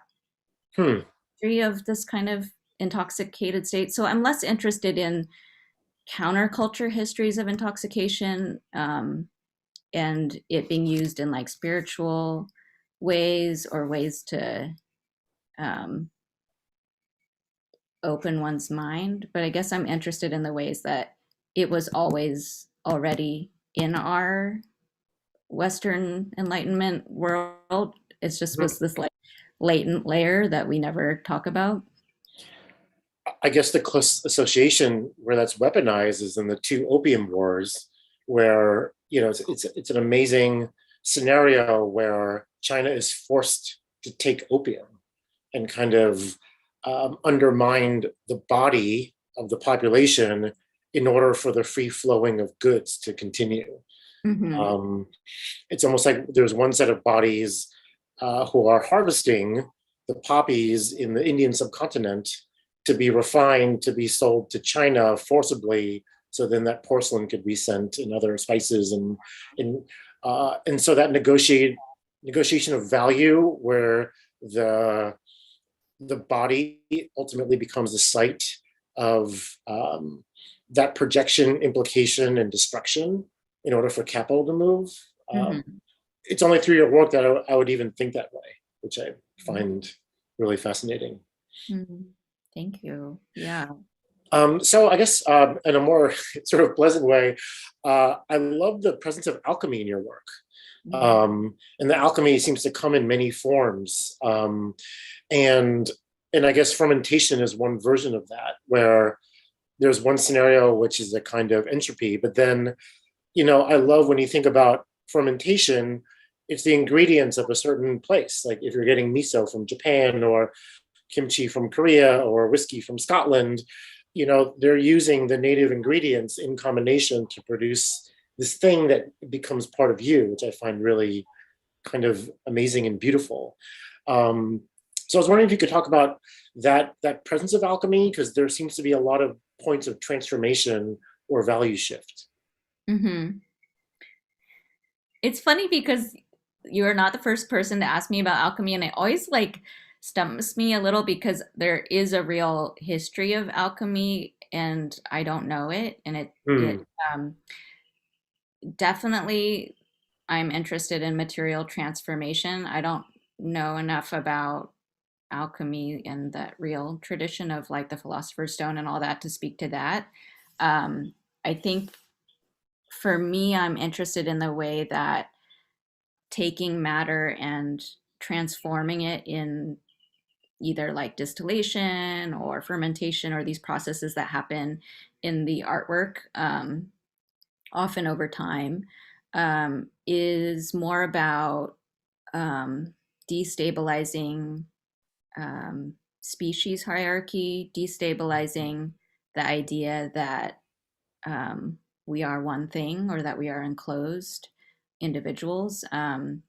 history of this kind of intoxicated state. So I'm less interested in counterculture histories of intoxication, and it being used in like spiritual ways or ways to open one's mind. But I guess I'm interested in the ways that it was always already in our Western Enlightenment world. It's just was this like latent layer that we never talk about. I guess the close association where that's weaponized is in the two opium wars, where it's an amazing scenario where China is forced to take opium and kind of undermine the body of the population in order for the free flowing of goods to continue. It's almost like there's one set of bodies who are harvesting the poppies in the Indian subcontinent to be refined, to be sold to China forcibly, so then that porcelain could be sent and other spices, and so that negotiation of value, where the body ultimately becomes the site of that projection, implication, and destruction in order for capital to move. It's only through your work that I would even think that way, which I find really fascinating. Thank you. Yeah. So I guess in a more sort of pleasant way, I love the presence of alchemy in your work. Mhm. And the alchemy seems to come in many forms. And and I guess fermentation is one version of that, where there's one scenario which is a kind of entropy, but then, I love when you think about fermentation, it's the ingredients of a certain place. Like if you're getting miso from Japan or kimchi from Korea or whiskey from Scotland, they're using the native ingredients in combination to produce this thing that becomes part of you, which I find really kind of amazing and beautiful. Um, so I was wondering if you could talk about that presence of alchemy, because there seems to be a lot of points of transformation or value shift. Hmm. It's funny because you're not the first person to ask me about alchemy, and it always like stumps me a little because there is a real history of alchemy, and I don't know it. And it Hmm. um, definitely, I'm interested in material transformation. I don't know enough about alchemy and that real tradition of like the philosopher's stone and all that to speak to that. I think for me, I'm interested in the way that taking matter and transforming it in either like distillation or fermentation or these processes that happen in the artwork, often over time, is more about destabilizing species hierarchy, destabilizing the idea that we are one thing or that we are enclosed individuals, and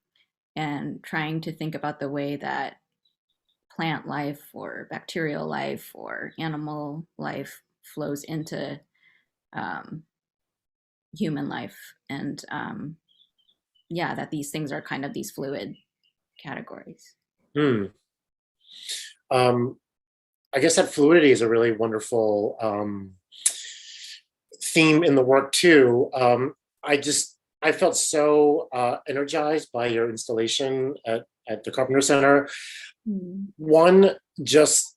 trying to think about the way that plant life or bacterial life or animal life flows into um, human life. And yeah, that these things are kind of these fluid categories. Hmm. Um, I guess that fluidity is a really wonderful theme in the work too. I felt so energized by your installation at the Carpenter Center. Mm. One, just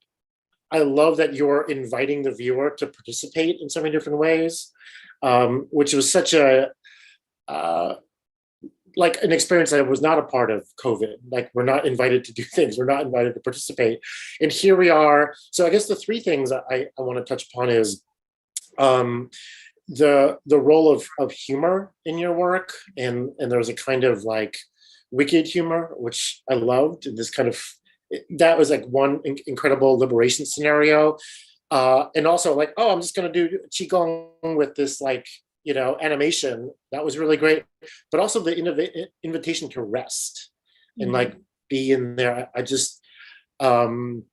I love that you're inviting the viewer to participate in so many different ways, which was such a uh, like an experience that was not a part of COVID. Like we're not invited to do things, we're not invited to participate, and here we are. So I guess the three things I want to touch upon is um, the role of humor in your work, and there was a kind of like wicked humor which I loved, and this kind of that was like one incredible liberation scenario, and also like, oh, I'm just going to do qigong with this like animation that was really great, but also the invitation to rest and like Mhm. be in there. I just um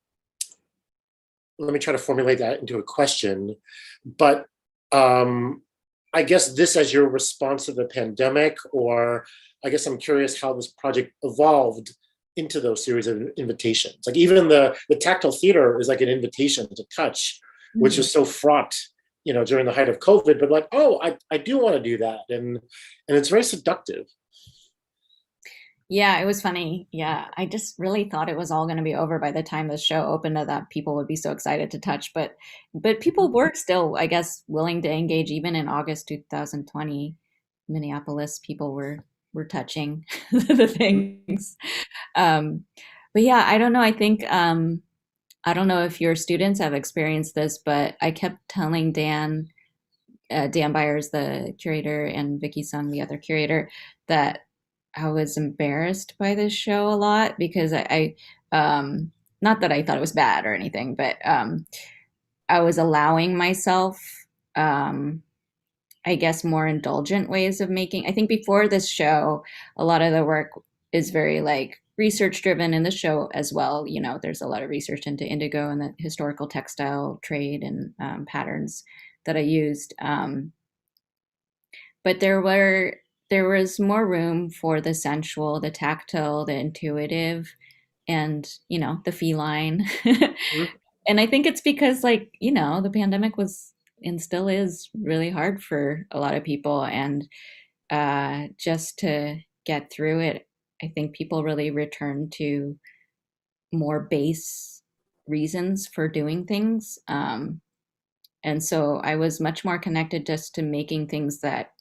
let me try to formulate that into a question. But um, I guess this as your response to the pandemic, or I guess I'm curious how this project evolved into those series of invitations. Like even the tactile theater is like an invitation to touch, which Mhm. is so fraught, during the height of COVID. But like, oh, I do want to do that, and it's very seductive. Yeah, it was funny. Yeah, I just really thought it was all going to be over by the time the show opened, and that people would be so excited to touch. But people were still, I guess, willing to engage even in August 2020. Minneapolis people were touching the things. Um, but yeah, I don't know. I think I don't know if your students have experienced this, but I kept telling Dan Byers, the curator, and Vicky Sung, the other curator, that I was embarrassed by this show a lot because not that I thought it was bad or anything, but I was allowing myself, um, I guess, more indulgent ways of making. I think before this show, a lot of the work is very like research driven in the show as well. There's a lot of research into indigo and the historical textile trade and patterns that I used. But there was more room for the sensual, the tactile, the intuitive, and the feline. Mhm. And I think it's because like the pandemic was and still is really hard for a lot of people, and just to get through it, I think people really return to more base reasons for doing things. And so I was much more connected just to making things that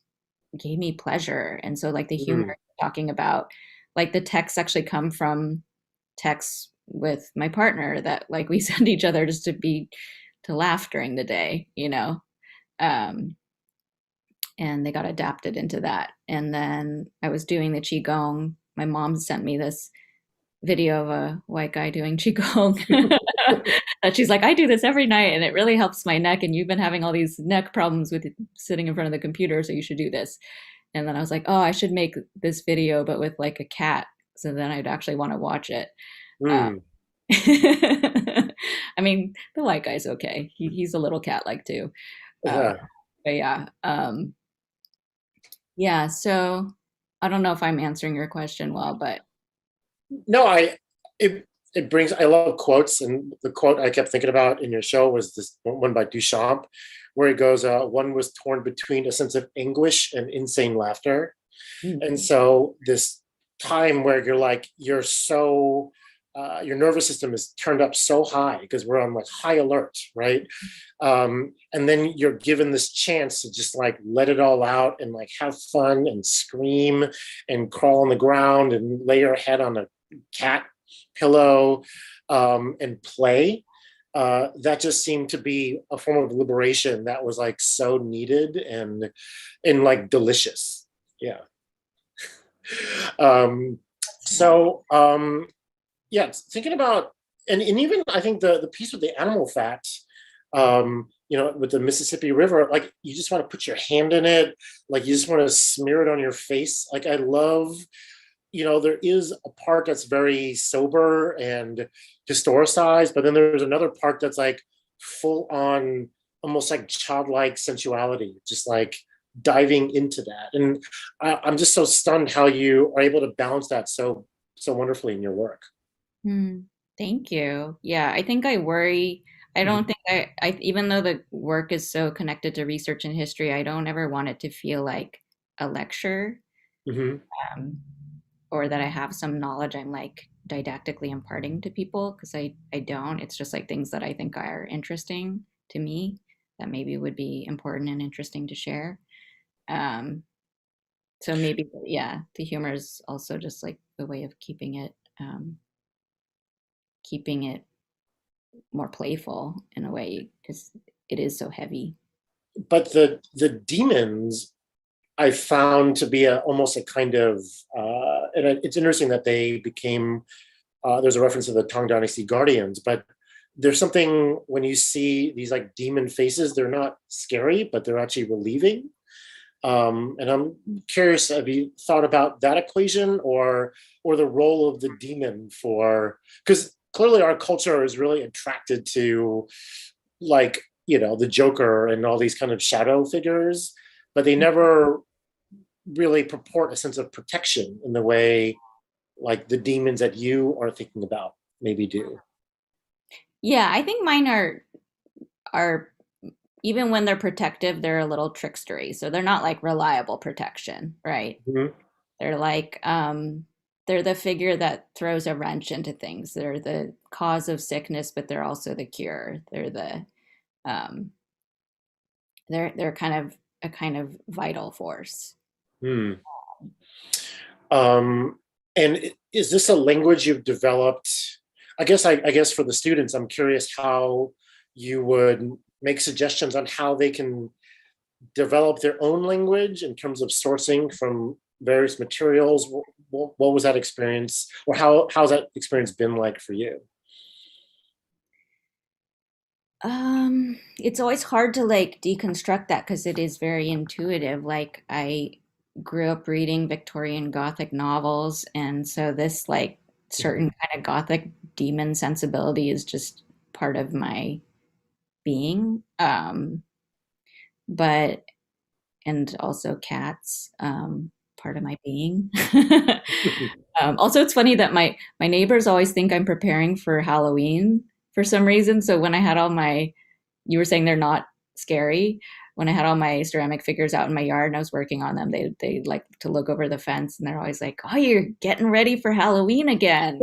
gave me pleasure. And so like the humor Mm. talking about, like the texts actually come from texts with my partner that like we send each other just to laugh during the day, you know. Um, and they got adapted into that. And then I was doing the qigong. My mom sent me this video of a white guy doing qigong. And she's like, I do this every night and it really helps my neck. And you've been having all these neck problems with sitting in front of the computer, so you should do this. And then I was like, oh, I should make this video, but with like a cat. So then I'd actually want to watch it. Mm. I mean, the white guy's okay. He's a little cat-like too. Yeah. But yeah. Yeah, so I don't know if I'm answering your question well, but No, it brings, I love quotes, and the quote I kept thinking about in your show was this one by Duchamp, where he goes, one was torn between a sense of anguish and insane laughter. And so this time where you're like, you're so, your nervous system is turned up so high because we're on like high alert, right? And then you're given this chance to just like let it all out and like have fun and scream and crawl on the ground and lay your head on a cat pillow and play. That just seemed to be a form of liberation that was like so needed and like delicious. Yeah. So yeah, thinking about, and even I think the piece with the animal fat, you know, with the Mississippi River, like you just want to put your hand in it, like you just want to smear it on your face. Like I love, you know, there is a part that's very sober and historicized, but then there's another part that's like full on, almost like childlike sensuality, just like diving into that. And I'm just so stunned how you are able to balance that so wonderfully in your work. Thank you. Yeah, I think I worry. I don't think I even though the work is so connected to research and history, I don't ever want it to feel like a lecture. Mm-hmm. Um, or that I have some knowledge I'm like didactically imparting to people, because I don't. It's just like things that I think are interesting to me that maybe would be important and interesting to share. Um, so maybe, yeah, the humor is also just like a way of keeping it more playful in a way, because it is so heavy. But the demons I found to be almost a kind of, and it's interesting that they became, there's a reference to the Tang Dynasty guardians, but there's something when you see these like demon faces, they're not scary, but they're actually relieving. And I'm curious, have you thought about that equation or the role of the demon for, because clearly our culture is really attracted to like, you know, the Joker and all these kind of shadow figures, but they never really purport a sense of protection in the way like the demons that you are thinking about maybe do. Yeah, I think mine are even when they're protective, they're a little trickstery. So they're not like reliable protection, right? Mm-hmm. They're like they're the figure that throws a wrench into things. They're the cause of sickness, but they're also the cure. Um they're kind of vital force. Hmm. Um, and is this a language you've developed? I guess for the students, I'm curious how you would make suggestions on how they can develop their own language in terms of sourcing from various materials. What was that experience, or how's that experience been like for you? It's always hard to like deconstruct that because it is very intuitive. Like I grew up reading Victorian Gothic novels, and so this like certain kind of Gothic demon sensibility is just part of my being. But and also cats, part of my being. Also, it's funny that my neighbors always think I'm preparing for Halloween for some reason. So when I had all my, you were saying they're not scary. When I had all my ceramic figures out in my yard and I was working on them, they like to look over the fence and they're always like, "Oh, you're getting ready for Halloween again."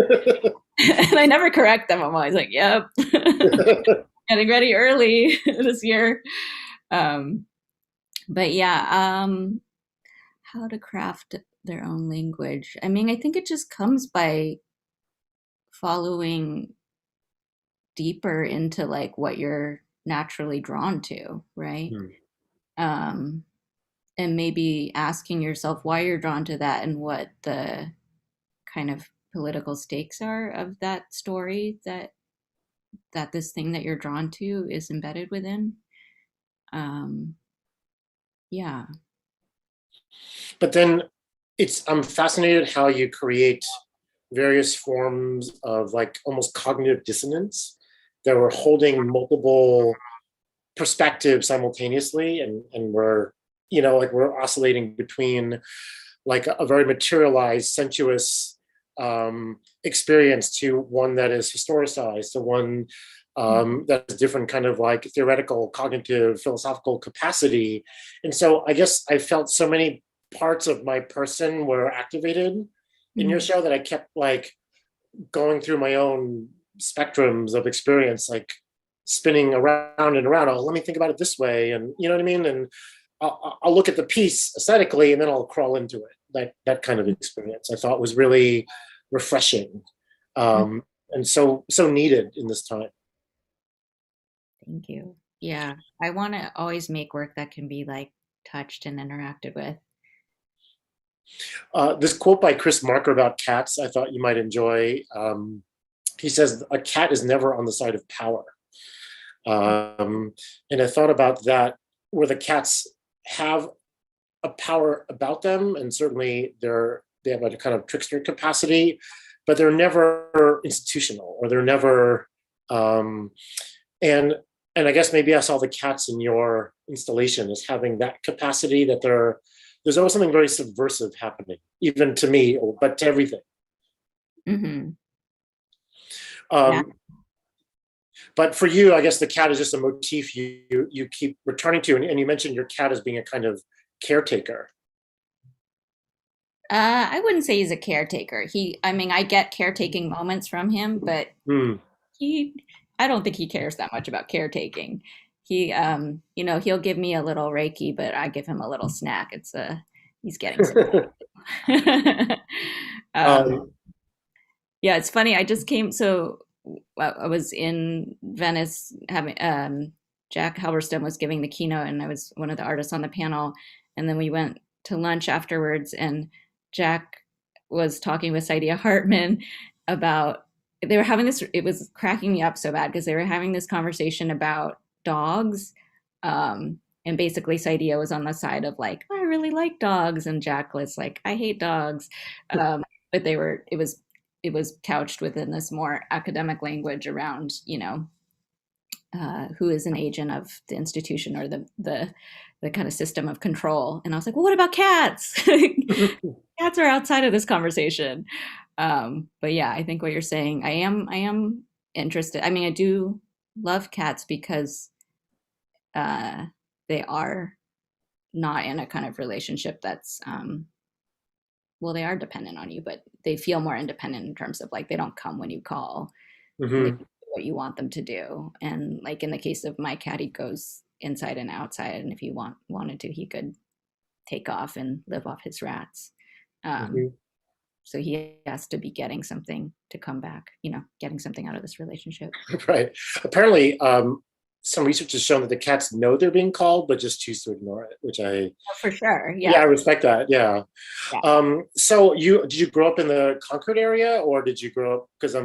And I never correct them. I'm always like, yep, getting ready early this year. But yeah, how to craft their own language. I mean, I think it just comes by following deeper into like what you're naturally drawn to, right? Hmm. Um, and maybe asking yourself why you're drawn to that and what the kind of political stakes are of that story that this thing that you're drawn to is embedded within. Um, yeah. But then I'm fascinated how you create various forms of like almost cognitive dissonance that we're holding multiple perspectives simultaneously, and we're, like we're oscillating between like a very materialized, sensuous experience to one that is historicized, to one that has different kind of like theoretical, cognitive, philosophical capacity. And so I guess I felt so many parts of my person were activated in your show that I kept like going through my own spectrums of experience, like spinning around and around. Oh, let me think about it this way, and you know what I mean. And I'll look at the piece aesthetically, and then I'll crawl into it. That kind of experience I thought was really refreshing, and so needed in this time. Thank you. Yeah, I want to always make work that can be like touched and interacted with. This quote by Chris Marker about cats, I thought you might enjoy. He says, "A cat is never on the side of power." And I thought about that, where the cats have a power about them, and certainly they have a kind of trickster capacity, but they're never institutional, or they're never. And I guess maybe I saw the cats in your installation as having that capacity, that there's always something very subversive happening, even to me, but to everything. Mm-hmm. Yeah. But for you, I guess the cat is just a motif you keep returning to, and you mentioned your cat as being a kind of caretaker. I wouldn't say he's a caretaker. I mean, I get caretaking moments from him, but I don't think he cares that much about caretaking. He'll give me a little Reiki, but I give him a little snack. He's getting some. Yeah, it's funny. I just came, so I was in Venice having, Jack Halberstam was giving the keynote, and I was one of the artists on the panel. And then we went to lunch afterwards, and Jack was talking with Saidiya Hartman about, they were having this, it was cracking me up so bad because they were having this conversation about dogs. And basically Saidiya was on the side of like, I really like dogs. And Jack was like, I hate dogs. But it was couched within this more academic language around, who is an agent of the institution or the kind of system of control. And I was like, well, what about cats? Cats are outside of this conversation. But yeah, I think what you're saying, I am interested. I mean, I do love cats because they are not in a kind of relationship that's, well, they are dependent on you, but they feel more independent in terms of like, they don't come when you call. Mm-hmm. They do what you want them to do. And like in the case of my cat, he goes inside and outside. And if he wanted to, he could take off and live off his rats. So he has to be getting something to come back, getting something out of this relationship. Right. Apparently, some research has shown that the cats know they're being called, but just choose to ignore it, which for sure. Yeah. Yeah, I respect that. Yeah. So did you grow up in the Concord area, or did you grow up, because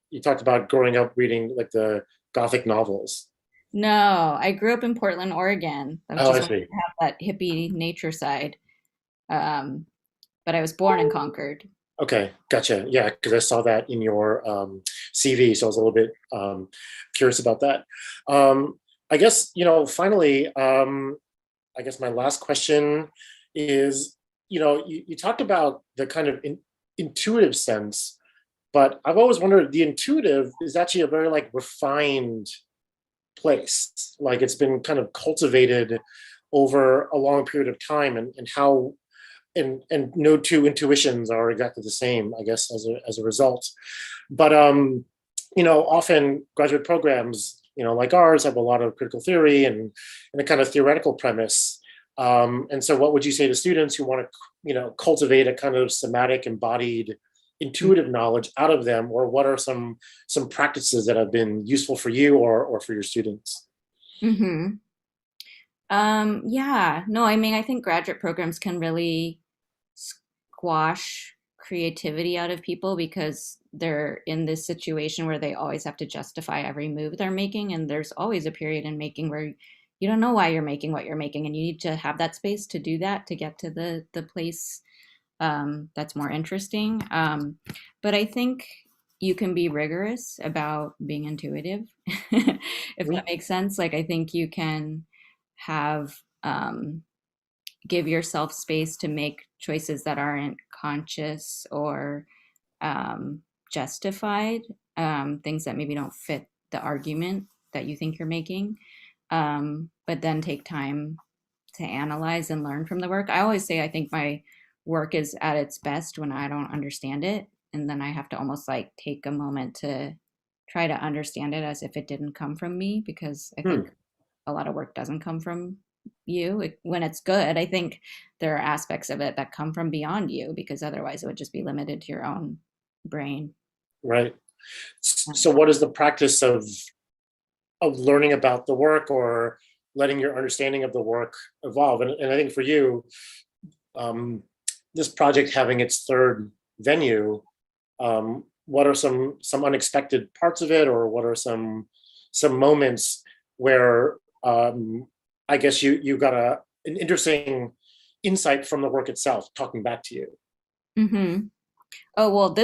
you talked about growing up reading like the Gothic novels? No, I grew up in Portland, Oregon. I see. Have that hippie nature side. But I was born in Concord. Okay, gotcha. Yeah, because I saw that in your CV, so I was a little bit curious about that. I guess, finally, I guess my last question is, you talked about the kind of intuitive sense, but I've always wondered, the intuitive is actually a very like refined place. Like it's been kind of cultivated over a long period of time, and how and no two intuitions are exactly the same, I guess, as a result. But often graduate programs, like ours, have a lot of critical theory and a kind of theoretical premise. And so, what would you say to students who want to, cultivate a kind of somatic, embodied, intuitive knowledge out of them, or what are some practices that have been useful for you or for your students? Mm-hmm. Yeah, no, I mean, I think graduate programs can really squash creativity out of people because they're in this situation where they always have to justify every move they're making. And there's always a period in making where you don't know why you're making what you're making, and you need to have that space to do that to get to the place that's more interesting. But I think you can be rigorous about being intuitive, if that makes sense. Like, I think you can have give yourself space to make choices that aren't conscious or justified, things that maybe don't fit the argument that you think you're making, but then take time to analyze and learn from the work. I always say I think my work is at its best when I don't understand it. And then I have to almost like take a moment to try to understand it as if it didn't come from me, because I Hmm. think a lot of work doesn't come from you. When it's good, I think there are aspects of it that come from beyond you, because otherwise it would just be limited to your own brain. Right. So, what is the practice of learning about the work or letting your understanding of the work evolve? And I think for you, um, this project having its third venue, what are some unexpected parts of it, or what are some moments where I guess you got an interesting insight from the work itself talking back to you? Mm-hmm. Oh, well,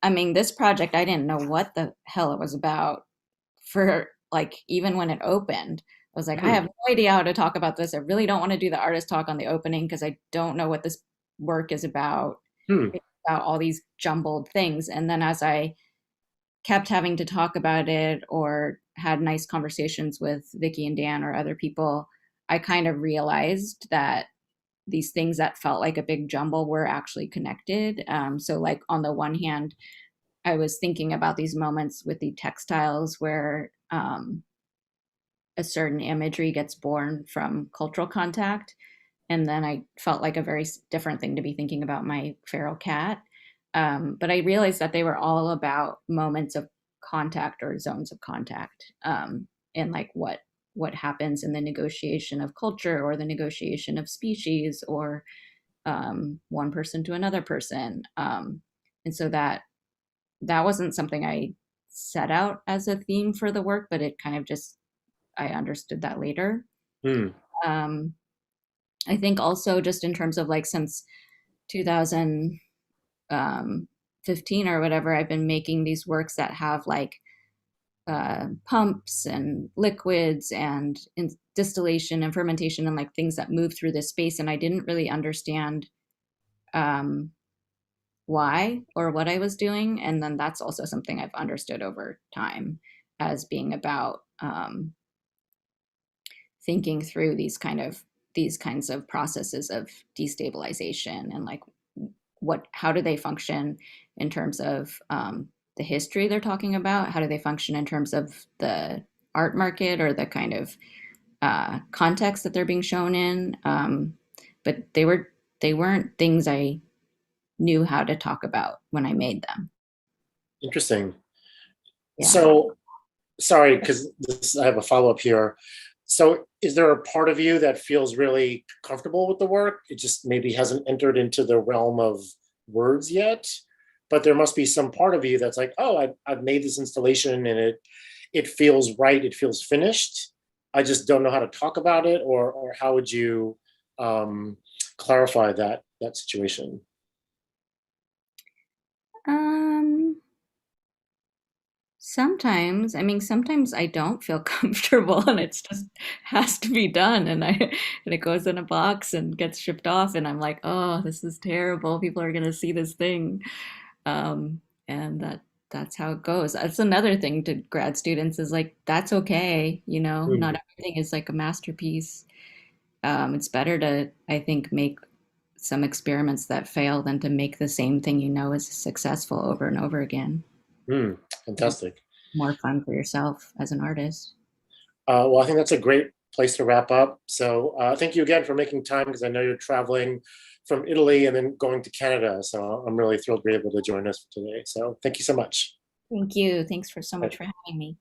I mean, this project, I didn't know what the hell it was about for like, even when it opened. I was like, I Hmm. have no idea how to talk about this. I really don't want to do the artist talk on the opening because I don't know what this work is about. Hmm. It's about all these jumbled things. And then as I kept having to talk about it or had nice conversations with Vicky and Dan or other people, I kind of realized that these things that felt like a big jumble were actually connected. So, like, on the one hand, I was thinking about these moments with the textiles where a certain imagery gets born from cultural contact. And then I felt like a very different thing to be thinking about my feral cat. But I realized that they were all about moments of contact or zones of contact, and like what happens in the negotiation of culture or the negotiation of species or one person to another person. And so that wasn't something I set out as a theme for the work, but it kind of just, I understood that later. Hmm. Um, I think also just in terms of like since 2015 or whatever, I've been making these works that have like pumps and liquids and distillation and fermentation and like things that move through this space. And I didn't really understand um, why or what I was doing. And then that's also something I've understood over time as being about thinking through these kinds of processes of destabilization and like how do they function in terms of the history they're talking about? How do they function in terms of the art market or the kind of context that they're being shown in? But they weren't things I knew how to talk about when I made them. Interesting. Yeah. So, sorry, because I have a follow up here. So, is there a part of you that feels really comfortable with the work? It just maybe hasn't entered into the realm of words yet, but there must be some part of you that's like, oh, I've made this installation and it feels right, it feels finished. I just don't know how to talk about it, or how would you um, clarify that situation? Um, Sometimes, I mean, sometimes I don't feel comfortable and it's just has to be done and it goes in a box and gets shipped off and I'm like, oh, this is terrible. People are gonna see this thing. And that's how it goes. That's another thing to grad students is like, that's okay, Hmm. not everything is like a masterpiece. It's better to, I think, make some experiments that fail than to make the same thing you know is successful over and over again. Fantastic. More fun for yourself as an artist. Well, I think that's a great place to wrap up. So thank you again for making time, because I know you're traveling from Italy and then going to Canada. So I'm really thrilled to be able to join us today. So thank you so much. Thank you. Thanks for so much for having me.